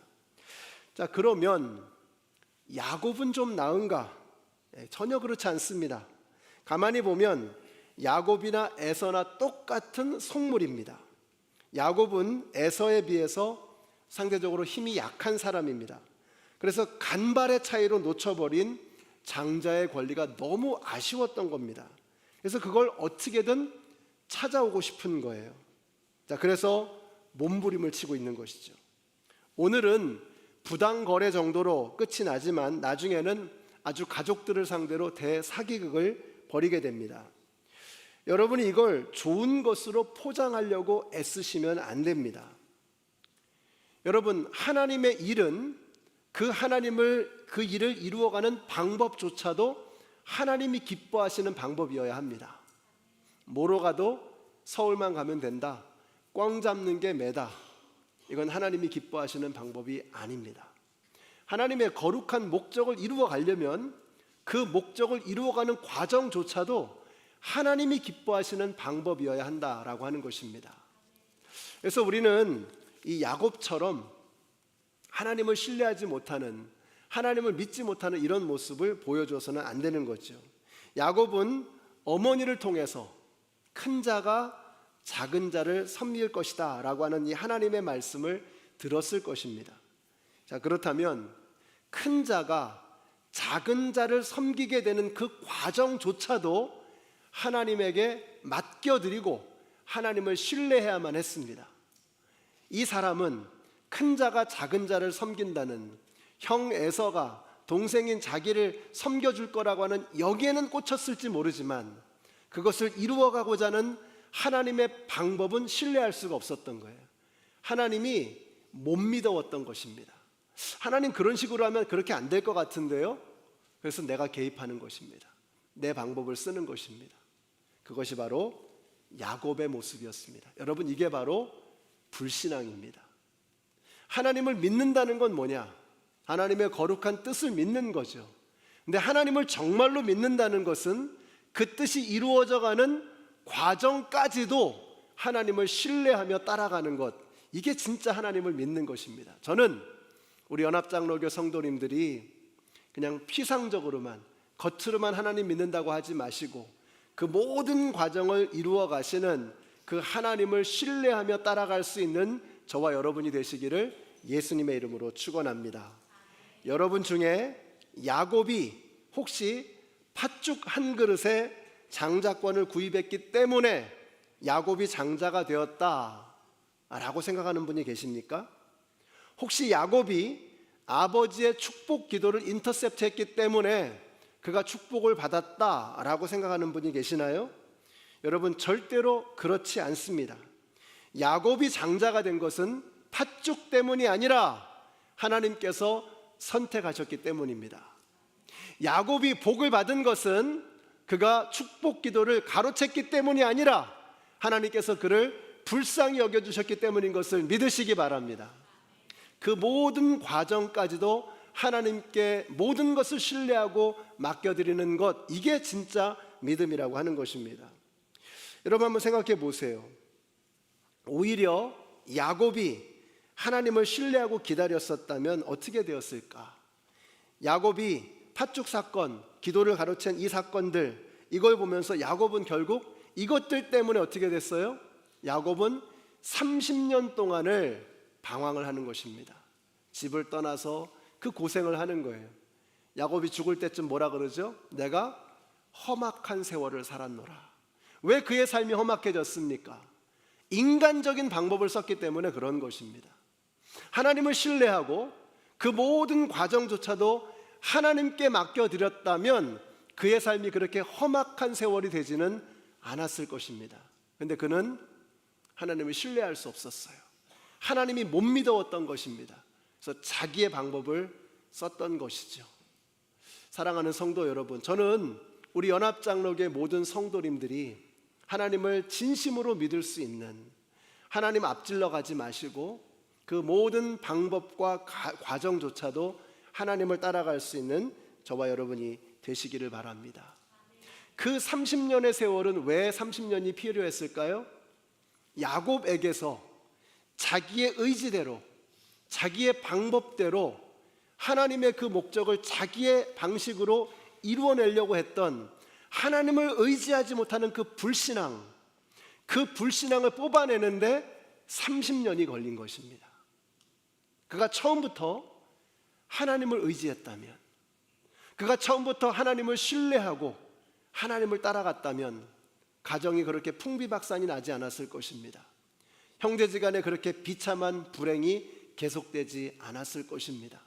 자, 그러면 야곱은 좀 나은가? 전혀 그렇지 않습니다. 가만히 보면 야곱이나 에서나 똑같은 속물입니다. 야곱은 에서에 비해서 상대적으로 힘이 약한 사람입니다. 그래서 간발의 차이로 놓쳐버린 장자의 권리가 너무 아쉬웠던 겁니다. 그래서 그걸 어떻게든 찾아오고 싶은 거예요. 자, 그래서 몸부림을 치고 있는 것이죠. 오늘은 부당거래 정도로 끝이 나지만 나중에는 아주 가족들을 상대로 대사기극을 벌이게 됩니다. 여러분이 이걸 좋은 것으로 포장하려고 애쓰시면 안 됩니다. 여러분, 하나님의 일은 그 일을 이루어가는 방법조차도 하나님이 기뻐하시는 방법이어야 합니다. 뭐로 가도 서울만 가면 된다, 꽝 잡는 게 매다, 이건 하나님이 기뻐하시는 방법이 아닙니다. 하나님의 거룩한 목적을 이루어 가려면 그 목적을 이루어가는 과정조차도 하나님이 기뻐하시는 방법이어야 한다라고 하는 것입니다. 그래서 우리는 이 야곱처럼 하나님을 신뢰하지 못하는, 하나님을 믿지 못하는 이런 모습을 보여줘서는 안 되는 거죠. 야곱은 어머니를 통해서 큰 자가 작은 자를 섬길 것이다 라고 하는 이 하나님의 말씀을 들었을 것입니다. 자, 그렇다면 큰 자가 작은 자를 섬기게 되는 그 과정조차도 하나님에게 맡겨드리고 하나님을 신뢰해야만 했습니다. 이 사람은 큰 자가 작은 자를 섬긴다는, 형 에서가 동생인 자기를 섬겨줄 거라고 하는 여기에는 꽂혔을지 모르지만 그것을 이루어가고자 하는 하나님의 방법은 신뢰할 수가 없었던 거예요. 하나님이 못 믿어왔던 것입니다. 하나님 그런 식으로 하면 그렇게 안 될 것 같은데요. 그래서 내가 개입하는 것입니다. 내 방법을 쓰는 것입니다. 그것이 바로 야곱의 모습이었습니다. 여러분, 이게 바로 불신앙입니다. 하나님을 믿는다는 건 뭐냐? 하나님의 거룩한 뜻을 믿는 거죠. 근데 하나님을 정말로 믿는다는 것은 그 뜻이 이루어져가는 과정까지도 하나님을 신뢰하며 따라가는 것, 이게 진짜 하나님을 믿는 것입니다. 저는 우리 연합장로교 성도님들이 그냥 피상적으로만, 겉으로만 하나님 믿는다고 하지 마시고 그 모든 과정을 이루어 가시는 그 하나님을 신뢰하며 따라갈 수 있는 저와 여러분이 되시기를 예수님의 이름으로 축원합니다. 여러분 중에 야곱이 혹시 팥죽 한 그릇에 장자권을 구입했기 때문에 야곱이 장자가 되었다라고 생각하는 분이 계십니까? 혹시 야곱이 아버지의 축복 기도를 인터셉트했기 때문에 그가 축복을 받았다라고 생각하는 분이 계시나요? 여러분, 절대로 그렇지 않습니다. 야곱이 장자가 된 것은 팥죽 때문이 아니라 하나님께서 선택하셨기 때문입니다. 야곱이 복을 받은 것은 그가 축복 기도를 가로챘기 때문이 아니라 하나님께서 그를 불쌍히 여겨주셨기 때문인 것을 믿으시기 바랍니다. 그 모든 과정까지도 하나님께 모든 것을 신뢰하고 맡겨드리는 것, 이게 진짜 믿음이라고 하는 것입니다. 여러분, 한번 생각해 보세요. 오히려 야곱이 하나님을 신뢰하고 기다렸었다면 어떻게 되었을까? 야곱이 팥죽 사건, 기도를 가로챈 이 사건들, 이걸 보면서 야곱은 결국 이것들 때문에 어떻게 됐어요? 야곱은 30년 동안을 방황을 하는 것입니다. 집을 떠나서 그 고생을 하는 거예요. 야곱이 죽을 때쯤 뭐라 그러죠? 내가 험악한 세월을 살았노라. 왜 그의 삶이 험악해졌습니까? 인간적인 방법을 썼기 때문에 그런 것입니다. 하나님을 신뢰하고 그 모든 과정조차도 하나님께 맡겨드렸다면 그의 삶이 그렇게 험악한 세월이 되지는 않았을 것입니다. 그런데 그는 하나님을 신뢰할 수 없었어요. 하나님이 못 믿어왔던 것입니다. 그래서 자기의 방법을 썼던 것이죠. 사랑하는 성도 여러분, 저는 우리 연합장로교의 모든 성도님들이 하나님을 진심으로 믿을 수 있는, 하나님 앞질러 가지 마시고 그 모든 방법과 과정조차도 하나님을 따라갈 수 있는 저와 여러분이 되시기를 바랍니다. 그 30년의 세월은 왜 30년이 필요했을까요? 야곱에게서 자기의 의지대로, 자기의 방법대로 하나님의 그 목적을 자기의 방식으로 이루어내려고 했던, 하나님을 의지하지 못하는 그 불신앙, 그 불신앙을 뽑아내는데 30년이 걸린 것입니다. 그가 처음부터 하나님을 의지했다면, 그가 처음부터 하나님을 신뢰하고 하나님을 따라갔다면 가정이 그렇게 풍비박산이 나지 않았을 것입니다. 형제지간에 그렇게 비참한 불행이 계속되지 않았을 것입니다.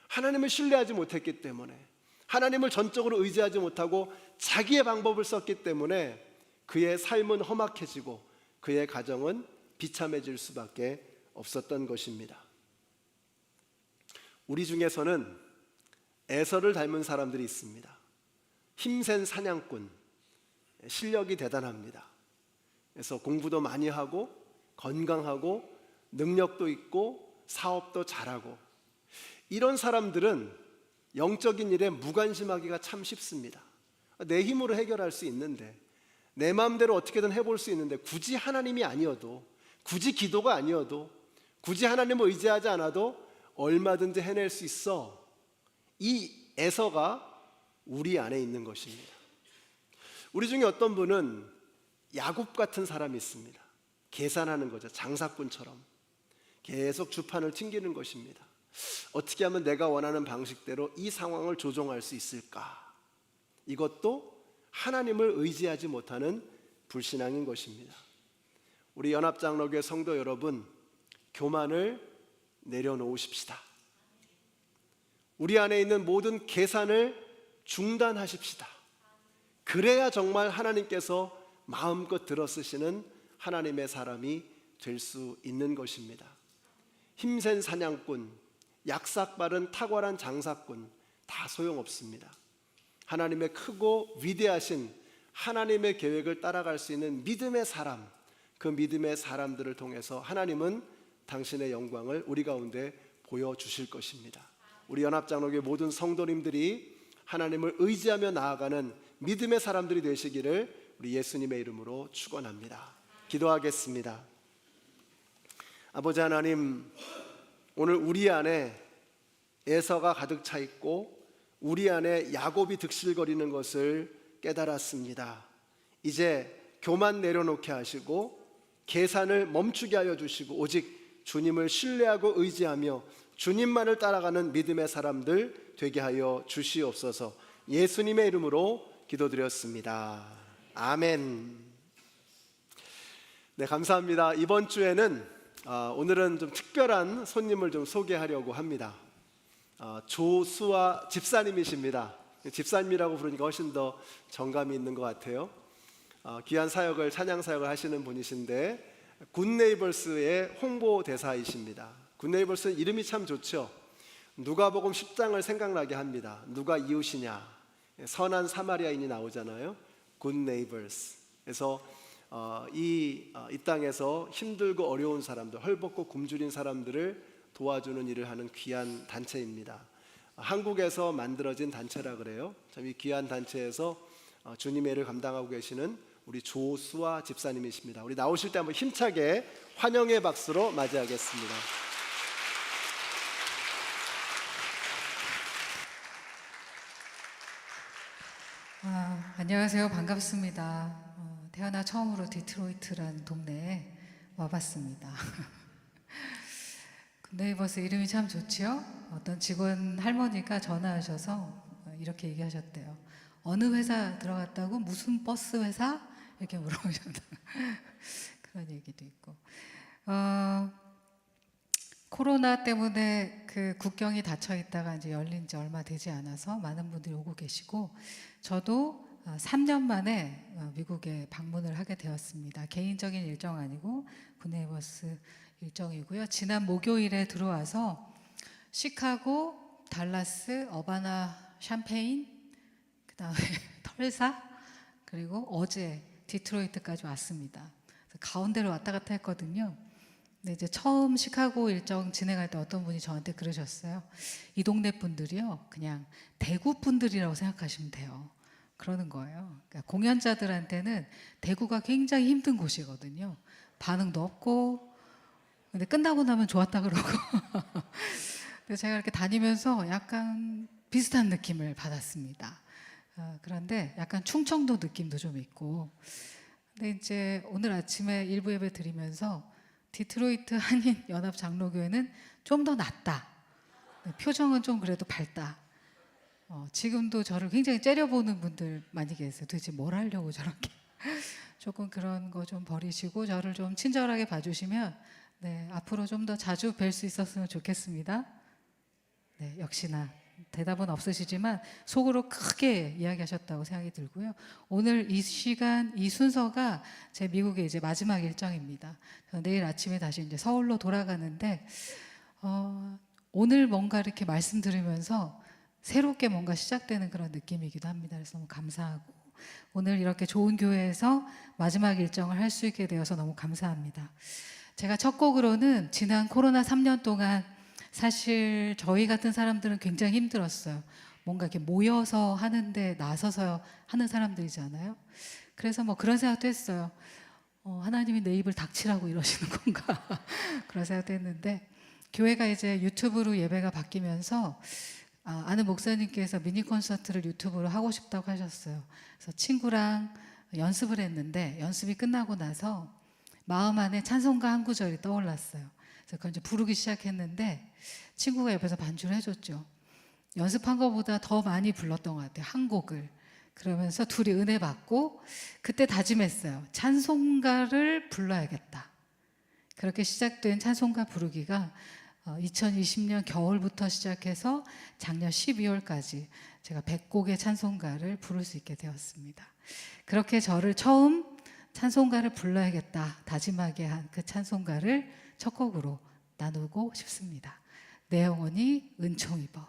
하나님을 신뢰하지 못했기 때문에, 하나님을 전적으로 의지하지 못하고 자기의 방법을 썼기 때문에 그의 삶은 험악해지고 그의 가정은 비참해질 수밖에 없었던 것입니다. 우리 중에서는 에서를 닮은 사람들이 있습니다. 힘센 사냥꾼, 실력이 대단합니다. 그래서 공부도 많이 하고 건강하고 능력도 있고 사업도 잘하고, 이런 사람들은 영적인 일에 무관심하기가 참 쉽습니다. 내 힘으로 해결할 수 있는데, 내 마음대로 어떻게든 해볼 수 있는데, 굳이 하나님이 아니어도, 굳이 기도가 아니어도, 굳이 하나님을 의지하지 않아도 얼마든지 해낼 수 있어. 이 에서가 우리 안에 있는 것입니다. 우리 중에 어떤 분은 야곱 같은 사람이 있습니다. 계산하는 거죠. 장사꾼처럼 계속 주판을 튕기는 것입니다. 어떻게 하면 내가 원하는 방식대로 이 상황을 조종할 수 있을까? 이것도 하나님을 의지하지 못하는 불신앙인 것입니다. 우리 연합장로교회 성도 여러분, 교만을 내려놓으십시다. 우리 안에 있는 모든 계산을 중단하십시다. 그래야 정말 하나님께서 마음껏 들어쓰시는 하나님의 사람이 될 수 있는 것입니다. 힘센 사냥꾼, 약삭빠른 탁월한 장사꾼 다 소용없습니다. 하나님의 크고 위대하신 하나님의 계획을 따라갈 수 있는 믿음의 사람, 그 믿음의 사람들을 통해서 하나님은 당신의 영광을 우리 가운데 보여주실 것입니다. 우리 연합장로교회 모든 성도님들이 하나님을 의지하며 나아가는 믿음의 사람들이 되시기를 우리 예수님의 이름으로 축원합니다. 기도하겠습니다. 아버지 하나님, 오늘 우리 안에 에서가 가득 차 있고 우리 안에 야곱이 득실거리는 것을 깨달았습니다. 이제 교만 내려놓게 하시고 계산을 멈추게 하여 주시고 오직 주님을 신뢰하고 의지하며 주님만을 따라가는 믿음의 사람들 되게 하여 주시옵소서. 예수님의 이름으로 기도드렸습니다. 아멘. 네, 감사합니다. 이번 주에는 오늘은 좀 특별한 손님을 좀 소개하려고 합니다. 조수아 집사님이십니다. 집사님이라고 부르니까 훨씬 더 정감이 있는 것 같아요. 귀한 사역을, 찬양 사역을 하시는 분이신데 굿네이버스의 홍보대사이십니다. 굿네이버스는 이름이 참 좋죠. 누가복음 10장을 생각나게 합니다. 누가 이웃이냐, 선한 사마리아인이 나오잖아요. 굿네이버스. 그래서 이 땅에서 힘들고 어려운 사람들, 헐벗고 굶주린 사람들을 도와주는 일을 하는 귀한 단체입니다. 한국에서 만들어진 단체라 그래요. 참 이 귀한 단체에서 주님의 일을 감당하고 계시는 우리 조수아 집사님이십니다. 우리 나오실 때 한번 힘차게 환영의 박수로 맞이하겠습니다. 안녕하세요. 반갑습니다. 태어나 처음으로 디트로이트라는 동네에 와봤습니다. 굿네이버스 이름이 참 좋지요? 어떤 직원 할머니가 전화하셔서 이렇게 얘기하셨대요. 어느 회사 들어갔다고? 무슨 버스 회사? 이렇게 물어보셨다. 그런 얘기도 있고. 코로나 때문에 그 국경이 닫혀 있다가 이제 열린 지 얼마 되지 않아서 많은 분들이 오고 계시고, 저도 3년 만에 미국에 방문을 하게 되었습니다. 개인적인 일정 아니고 군에이버스 일정이고요. 지난 목요일에 들어와서 시카고, 달라스, 어바나, 샴페인, 그다음에 털사, 그리고 어제 디트로이트까지 왔습니다. 그래서 가운데로 왔다 갔다 했거든요. 근데 이제 처음 시카고 일정 진행할 때 어떤 분이 저한테 그러셨어요. 이 동네 분들이요, 그냥 대구 분들이라고 생각하시면 돼요. 그러는 거예요. 그러니까 공연자들한테는 대구가 굉장히 힘든 곳이거든요. 반응도 없고, 근데 끝나고 나면 좋았다 그러고. 그래서 제가 이렇게 다니면서 약간 비슷한 느낌을 받았습니다. 그런데 약간 충청도 느낌도 좀 있고. 근데 이제 오늘 아침에 일부 예배 드리면서 디트로이트 한인 연합 장로교회는 좀 더 낫다. 표정은 좀 그래도 밝다. 지금도 저를 굉장히 째려보는 분들 많이 계세요. 도대체 뭘 하려고 저렇게. 조금 그런 거 좀 버리시고 저를 좀 친절하게 봐주시면, 네, 앞으로 좀 더 자주 뵐 수 있었으면 좋겠습니다. 네, 역시나 대답은 없으시지만 속으로 크게 이야기하셨다고 생각이 들고요. 오늘 이 시간, 이 순서가 제 미국의 이제 마지막 일정입니다. 내일 아침에 다시 이제 서울로 돌아가는데, 오늘 뭔가 이렇게 말씀 들으면서 새롭게 뭔가 시작되는 그런 느낌이기도 합니다. 그래서 너무 감사하고, 오늘 이렇게 좋은 교회에서 마지막 일정을 할 수 있게 되어서 너무 감사합니다. 제가 첫 곡으로는 지난 코로나 3년 동안 사실 저희 같은 사람들은 굉장히 힘들었어요. 뭔가 이렇게 모여서 하는데 나서서 하는 사람들이잖아요. 그래서 뭐 그런 생각도 했어요. 하나님이 내 입을 닥치라고 이러시는 건가? 그런 생각도 했는데, 교회가 이제 유튜브로 예배가 바뀌면서 아는 목사님께서 미니 콘서트를 유튜브로 하고 싶다고 하셨어요. 그래서 친구랑 연습을 했는데, 연습이 끝나고 나서 마음 안에 찬송가 한 구절이 떠올랐어요. 그래서 그걸 이제 부르기 시작했는데, 친구가 옆에서 반주를 해줬죠. 연습한 것보다 더 많이 불렀던 것 같아요, 한 곡을. 그러면서 둘이 은혜 받고 그때 다짐했어요. 찬송가를 불러야겠다. 그렇게 시작된 찬송가 부르기가 2020년 겨울부터 시작해서 작년 12월까지 제가 100곡의 찬송가를 부를 수 있게 되었습니다. 그렇게 저를 처음 찬송가를 불러야겠다 다짐하게 한 그 찬송가를 첫 곡으로 나누고 싶습니다. 내 영혼이 은총 입어.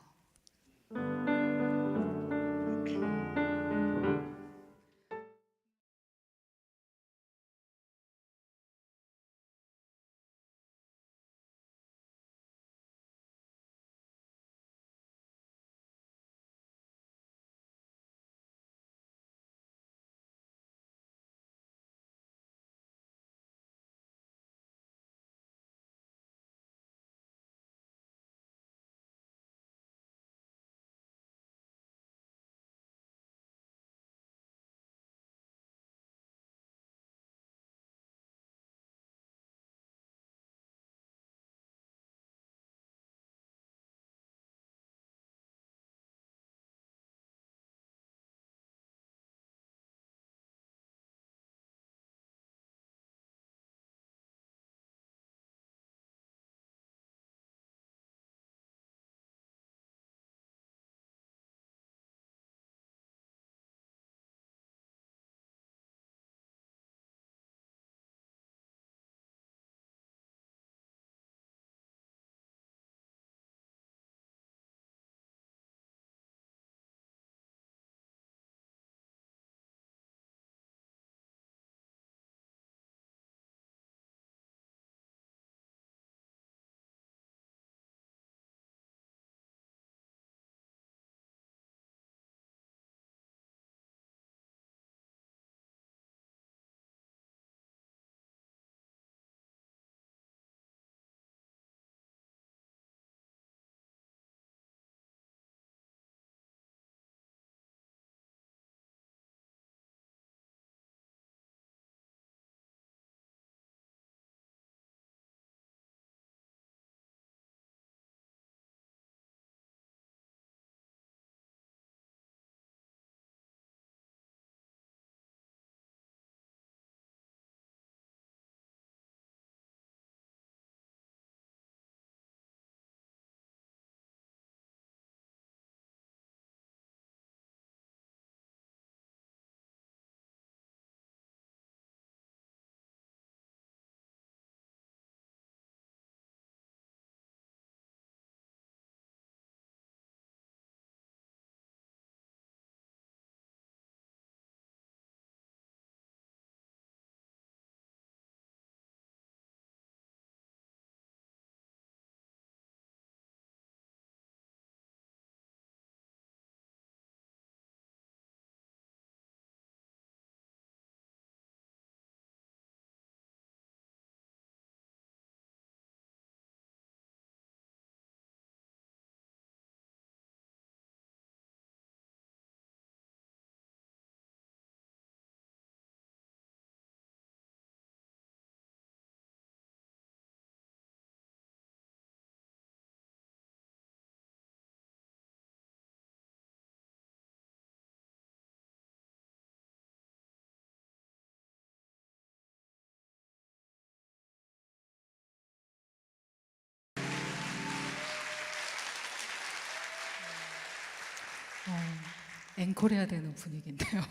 앵콜해야 되는 분위기인데요.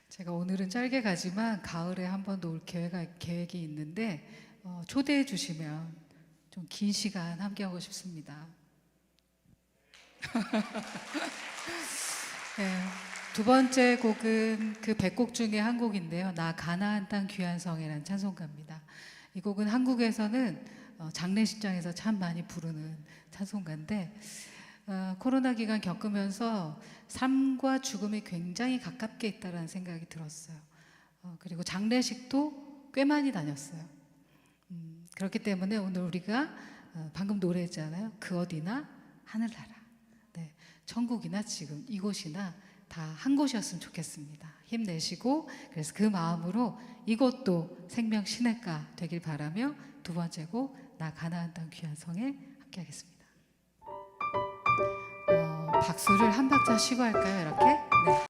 제가 오늘은 짧게 가지만 가을에 한 번 더 올 계획이 있는데 초대해 주시면 좀 긴 시간 함께하고 싶습니다. 네, 두 번째 곡은 그 100곡 중에 한 곡인데요. 나 가나안 땅 귀한 성이라는 찬송가입니다. 이 곡은 한국에서는 장례식장에서 참 많이 부르는 찬송가인데 코로나 기간 겪으면서 삶과 죽음이 굉장히 가깝게 있다는 생각이 들었어요. 그리고 장례식도 꽤 많이 다녔어요. 그렇기 때문에 오늘 우리가 방금 노래했잖아요. 그 어디나 하늘나라. 네, 천국이나 지금 이곳이나 다 한 곳이었으면 좋겠습니다. 힘내시고 그래서 그 마음으로 이것도 생명 시냇가 되길 바라며 두 번째 곡 나 가나안 땅 귀한 성에 함께하겠습니다. 박수를 한 박자 쉬고 할까요? 이렇게? 네.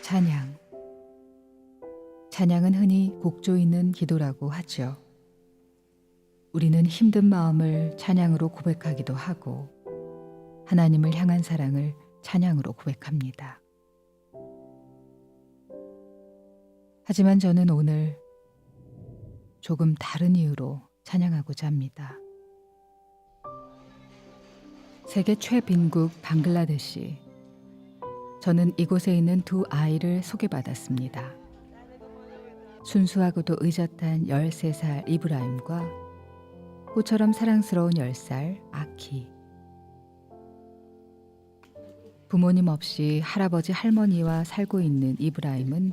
찬양. 찬양은 흔히 곡조 있는 기도라고 하죠. 우리는 힘든 마음을 찬양으로 고백하기도 하고 하나님을 향한 사랑을 찬양으로 고백합니다. 하지만 저는 오늘 조금 다른 이유로 찬양하고자 합니다. 세계 최빈국 방글라데시. 저는 이곳에 있는 두 아이를 소개받았습니다. 순수하고도 의젓한 13살 이브라임과 꽃처럼 사랑스러운 10살 아키. 부모님 없이 할아버지 할머니와 살고 있는 이브라임은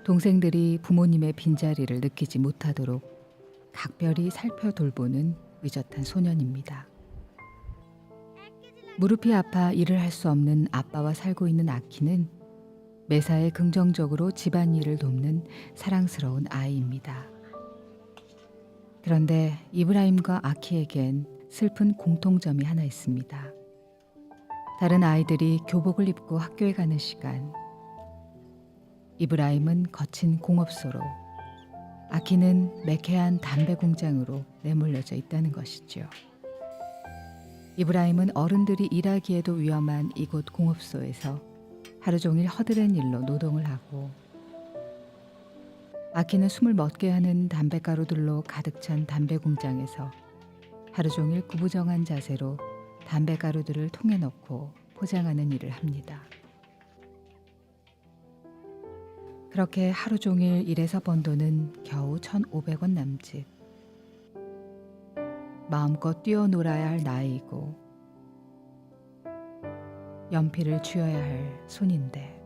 동생들이 부모님의 빈자리를 느끼지 못하도록 각별히 살펴 돌보는 의젓한 소년입니다. 무릎이 아파 일을 할 수 없는 아빠와 살고 있는 아키는 매사에 긍정적으로 집안일을 돕는 사랑스러운 아이입니다. 그런데 이브라임과 아키에겐 슬픈 공통점이 하나 있습니다. 다른 아이들이 교복을 입고 학교에 가는 시간, 이브라임은 거친 공업소로, 아키는 매캐한 담배 공장으로 내몰려져 있다는 것이죠. 이브라임은 어른들이 일하기에도 위험한 이곳 공업소에서 하루 종일 허드렛 일로 노동을 하고, 아키는 숨을 멎게 하는 담배가루들로 가득 찬 담배 공장에서 하루 종일 구부정한 자세로 담배가루들을 통에 넣고 포장하는 일을 합니다. 그렇게 하루 종일 일해서 번 돈은 겨우 1,500원 남짓. 마음껏 뛰어놀아야 할 나이이고 연필을 쥐어야 할 손인데,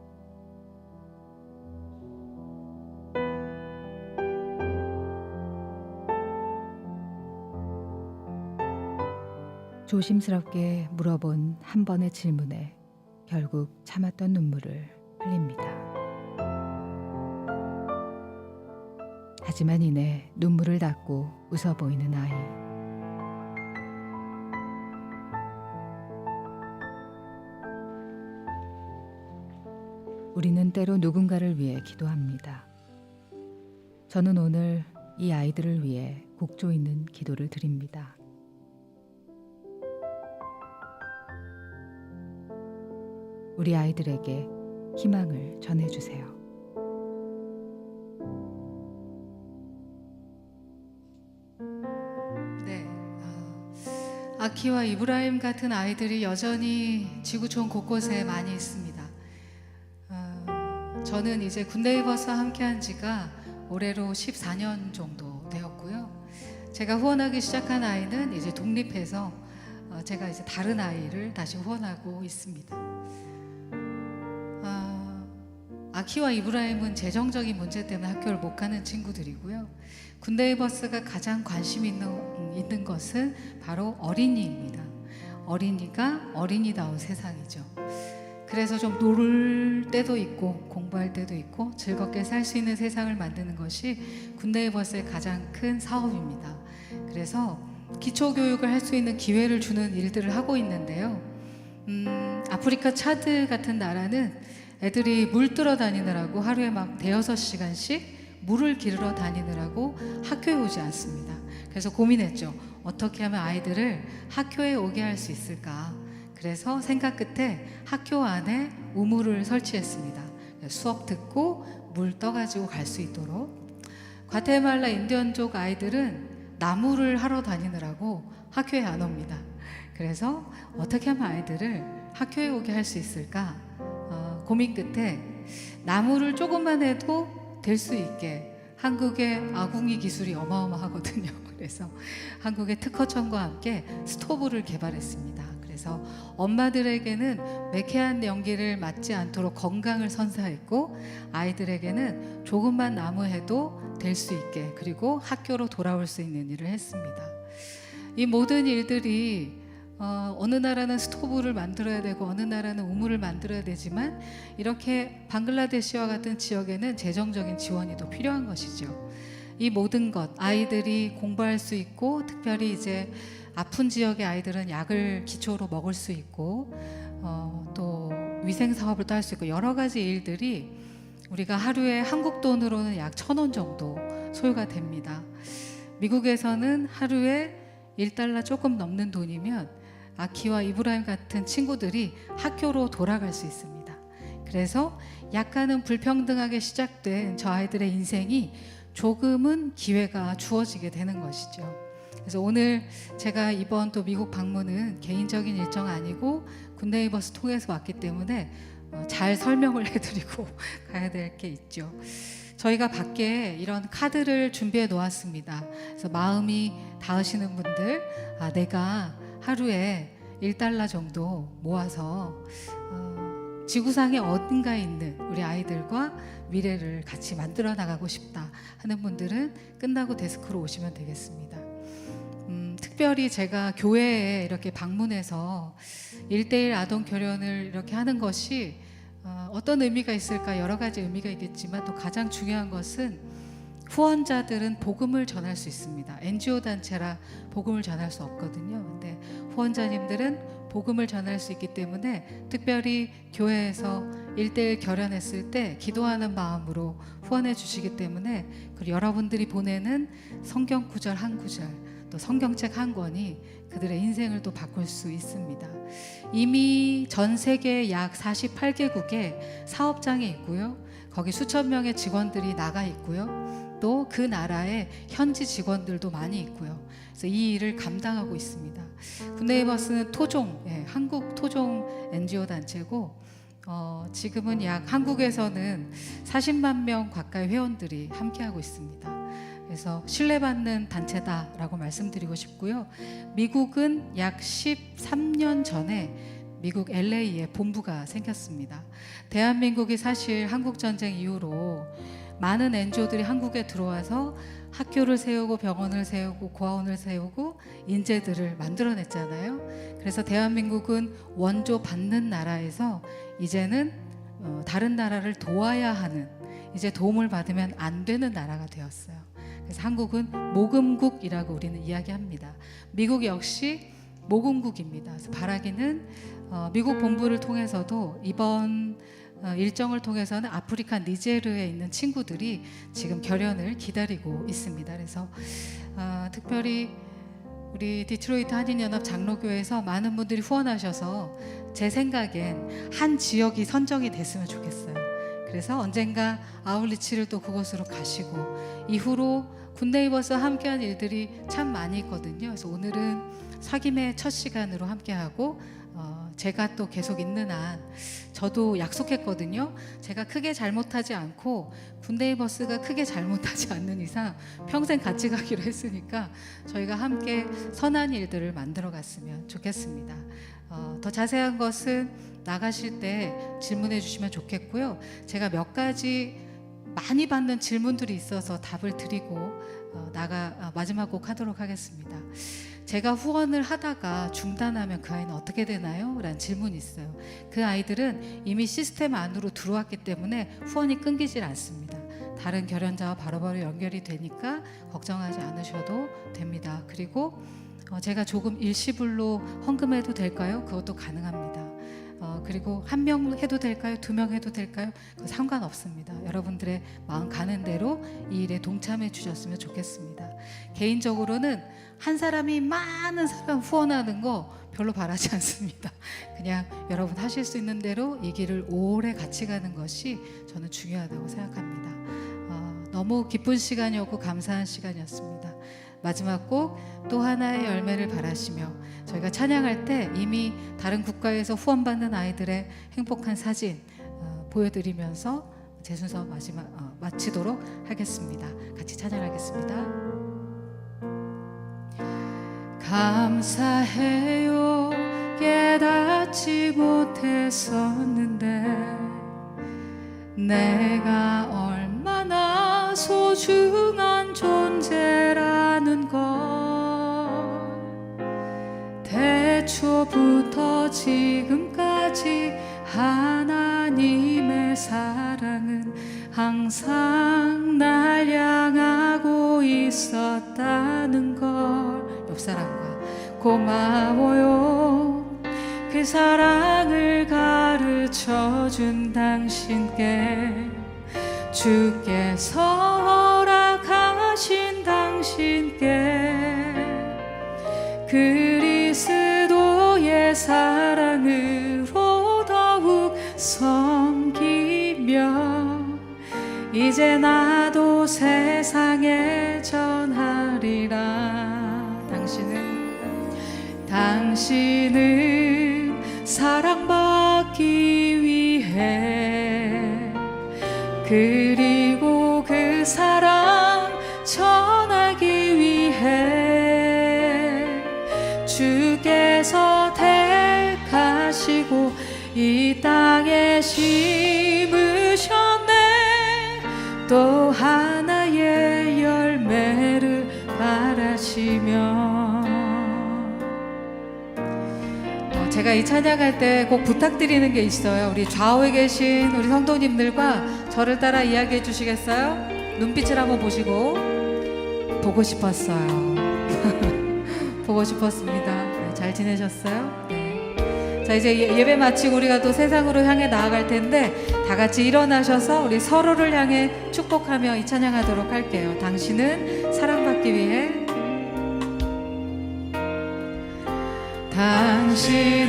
조심스럽게 물어본 한 번의 질문에 결국 참았던 눈물을 흘립니다. 하지만 이내 눈물을 닦고 웃어 보이는 아이. 우리는 때로 누군가를 위해 기도합니다. 저는 오늘 이 아이들을 위해 곡조 있는 기도를 드립니다. 우리 아이들에게 희망을 전해주세요. 네, 아키와 이브라임 같은 아이들이 여전히 지구촌 곳곳에 많이 있습니다. 저는 이제 굿네이버스와 함께한 지가 올해로 14년 정도 되었고요. 제가 후원하기 시작한 아이는 이제 독립해서 제가 이제 다른 아이를 다시 후원하고 있습니다. 아키와 이브라임은 재정적인 문제 때문에 학교를 못 가는 친구들이고요. 굿네이버스가 가장 관심 있는 것은 바로 어린이입니다. 어린이가 어린이다운 세상이죠. 그래서 좀 놀 때도 있고 공부할 때도 있고 즐겁게 살 수 있는 세상을 만드는 것이 굿네이버스의 가장 큰 사업입니다. 그래서 기초교육을 할 수 있는 기회를 주는 일들을 하고 있는데요. 아프리카 차드 같은 나라는 애들이 물 뜨러 다니느라고 하루에 막 대여섯 시간씩 물을 기르러 다니느라고 학교에 오지 않습니다. 그래서 고민했죠. 어떻게 하면 아이들을 학교에 오게 할 수 있을까? 그래서 생각 끝에 학교 안에 우물을 설치했습니다. 수업 듣고 물 떠가지고 갈 수 있도록. 과테말라 인디언족 아이들은 나무를 하러 다니느라고 학교에 안 옵니다. 그래서 어떻게 하면 아이들을 학교에 오게 할 수 있을까? 고민 끝에 나무를 조금만 해도 될 수 있게, 한국의 아궁이 기술이 어마어마하거든요. 그래서 한국의 특허청과 함께 스토브를 개발했습니다. 그래서 엄마들에게는 매캐한 연기를 맞지 않도록 건강을 선사했고, 아이들에게는 조금만 나무해도 될 수 있게, 그리고 학교로 돌아올 수 있는 일을 했습니다. 이 모든 일들이 어느 나라는 스토브를 만들어야 되고 어느 나라는 우물을 만들어야 되지만, 이렇게 방글라데시와 같은 지역에는 재정적인 지원이 더 필요한 것이죠. 이 모든 것, 아이들이 공부할 수 있고, 특별히 이제 아픈 지역의 아이들은 약을 기초로 먹을 수 있고, 또 위생 사업을 또 할 수 있고 여러 가지 일들이 우리가 하루에 한국 돈으로는 약 1,000원 정도 소요가 됩니다. 미국에서는 하루에 1달러 조금 넘는 돈이면 아키와 이브라임 같은 친구들이 학교로 돌아갈 수 있습니다. 그래서 약간은 불평등하게 시작된 저 아이들의 인생이 조금은 기회가 주어지게 되는 것이죠. 그래서 오늘 제가 이번 또 미국 방문은 개인적인 일정 아니고 굿네이버스 통해서 왔기 때문에 잘 설명을 해드리고 가야 될 게 있죠. 저희가 밖에 이런 카드를 준비해 놓았습니다. 그래서 마음이 닿으시는 분들, 내가 하루에 1달러 정도 모아서 지구상의 어딘가에 있는 우리 아이들과 미래를 같이 만들어 나가고 싶다 하는 분들은 끝나고 데스크로 오시면 되겠습니다. 특별히 제가 교회에 이렇게 방문해서 1:1 아동 결연을 이렇게 하는 것이 어떤 의미가 있을까? 여러 가지 의미가 있겠지만 또 가장 중요한 것은 후원자들은 복음을 전할 수 있습니다. NGO 단체라 복음을 전할 수 없거든요. 근데 후원자님들은 복음을 전할 수 있기 때문에 특별히 교회에서 1:1 결연했을 때 기도하는 마음으로 후원해 주시기 때문에 그리고 여러분들이 보내는 성경 구절 한 구절 또 성경책 한 권이 그들의 인생을 또 바꿀 수 있습니다. 이미 전 세계 약 48개국에 사업장이 있고요. 거기 수천 명의 직원들이 나가 있고요. 또 그 나라의 현지 직원들도 많이 있고요. 그래서 이 일을 감당하고 있습니다. 굿네이버스는 토종, 한국 토종 NGO 단체고 지금은 약 한국에서는 40만 명 가까이 회원들이 함께하고 있습니다. 그래서 신뢰받는 단체다라고 말씀드리고 싶고요. 미국은 약 13년 전에 미국 LA에 본부가 생겼습니다. 대한민국이 사실 한국전쟁 이후로 많은 NGO들이 한국에 들어와서 학교를 세우고 병원을 세우고 고아원을 세우고 인재들을 만들어냈잖아요. 그래서 대한민국은 원조 받는 나라에서 이제는 다른 나라를 도와야 하는, 이제 도움을 받으면 안 되는 나라가 되었어요. 그래서 한국은 모금국이라고 우리는 이야기합니다. 미국 역시 모금국입니다. 그래서 바라기는 미국 본부를 통해서도 이번 일정을 통해서는 아프리카 니제르에 있는 친구들이 지금 결연을 기다리고 있습니다. 그래서 특별히 우리 디트로이트 한인연합 장로교회에서 많은 분들이 후원하셔서 제 생각엔 한 지역이 선정이 됐으면 좋겠어요. 그래서 언젠가 아울리치를 또 그곳으로 가시고 이후로 굿네이버스와 함께한 일들이 참 많이 있거든요. 그래서 오늘은 사김의 첫 시간으로 함께하고 제가 또 계속 있는 한 저도 약속했거든요. 제가 크게 잘못하지 않고 굿네이버스가 크게 잘못하지 않는 이상 평생 같이 가기로 했으니까 저희가 함께 선한 일들을 만들어 갔으면 좋겠습니다. 더 자세한 것은 나가실 때 질문해 주시면 좋겠고요. 제가 몇 가지 많이 받는 질문들이 있어서 답을 드리고 마지막 곡 하도록 하겠습니다. 제가 후원을 하다가 중단하면 그 아이는 어떻게 되나요? 라는 질문이 있어요. 그 아이들은 이미 시스템 안으로 들어왔기 때문에 후원이 끊기질 않습니다. 다른 결연자와 바로바로 연결이 되니까 걱정하지 않으셔도 됩니다. 그리고 제가 조금 일시불로 헌금해도 될까요? 그것도 가능합니다. 그리고 1명 해도 될까요? 2명 해도 될까요? 그거 상관없습니다. 여러분들의 마음 가는 대로 이 일에 동참해 주셨으면 좋겠습니다. 개인적으로는 한 사람이 많은 사람 후원하는 거 별로 바라지 않습니다. 그냥 여러분 하실 수 있는 대로 이 길을 오래 같이 가는 것이 저는 중요하다고 생각합니다. 너무 기쁜 시간이었고 감사한 시간이었습니다. 마지막 곡 또 하나의 열매를 바라시며 저희가 찬양할 때 이미 다른 국가에서 후원받는 아이들의 행복한 사진 보여드리면서 제 순서 마치도록 하겠습니다. 같이 찬양하겠습니다. 감사해요. 깨닫지 못했었는데 내가 얼마나 소중한 존재라는 걸 태초부터 지금까지 하나님의 사랑은 항상 날 향하고 있었다는 걸 옆 사람과 고마워요. 그 사랑을 가르쳐 준 당신께 주께서 허락하신 당신께 그리스도의 사랑으로 더욱 섬기며 이제 나도 세상에 전하리라. 당신은 사랑받기 위해 그리고 그 사랑 전하기 위해 주께서 택하시고 이 땅에 심으셨네. 또 하나의 열매를 바라시며. 제가 이 찬양할 때 꼭 부탁드리는 게 있어요. 우리 좌우에 계신 우리 성도님들과 저를 따라 이야기해 주시겠어요? 눈빛을 한번 보시고. 보고 싶었어요. 보고 싶었습니다. 네, 잘 지내셨어요? 네. 자, 이제 예배 마치고 우리가 또 세상으로 향해 나아갈 텐데 다 같이 일어나셔서 우리 서로를 향해 축복하며 이 찬양하도록 할게요. 당신은 사랑받기 위해. 당신은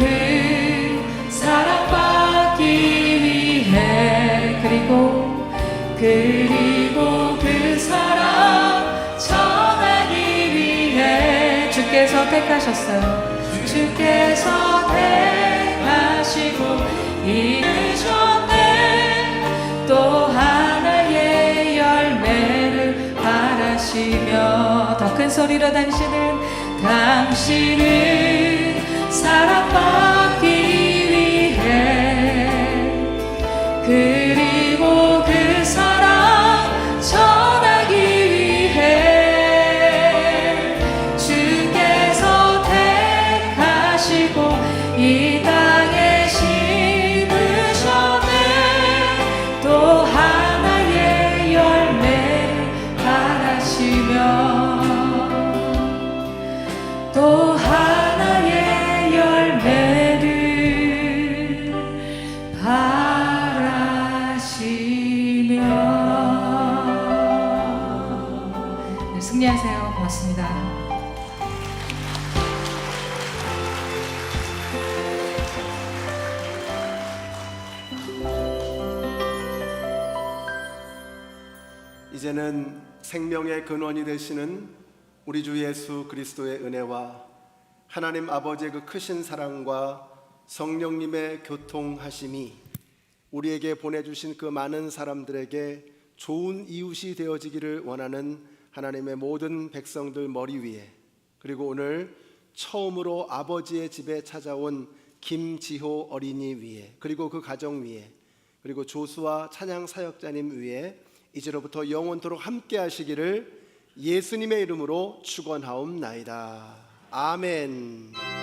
사랑받기 위해 그리고 그 사랑 전하기 위해 주께서 택하셨어요. 주께서 택하시고 이르셨네. 또 하나의 열매를 바라시며. 더 큰 소리로 당신은 사랑받기 위해 그리고 그 사랑 전하기 위해 주께서 택하시고 이 땅에 심으셨네. 또 하나의 열매를 바라시며. 또 하나의 열매를 바라시며. 네, 승리하세요. 고맙습니다. 이제는 생명의 근원이 되시는 우리 주 예수 그리스도의 은혜와 하나님 아버지의 그 크신 사랑과 성령님의 교통하심이 우리에게 보내주신 그 많은 사람들에게 좋은 이웃이 되어지기를 원하는 하나님의 모든 백성들 머리 위에, 그리고 오늘 처음으로 아버지의 집에 찾아온 김지호 어린이 위에, 그리고 그 가정 위에, 그리고 조수와 찬양 사역자님 위에 이제로부터 영원토록 함께 하시기를 예수님의 이름으로 축원하옵나이다. 아멘.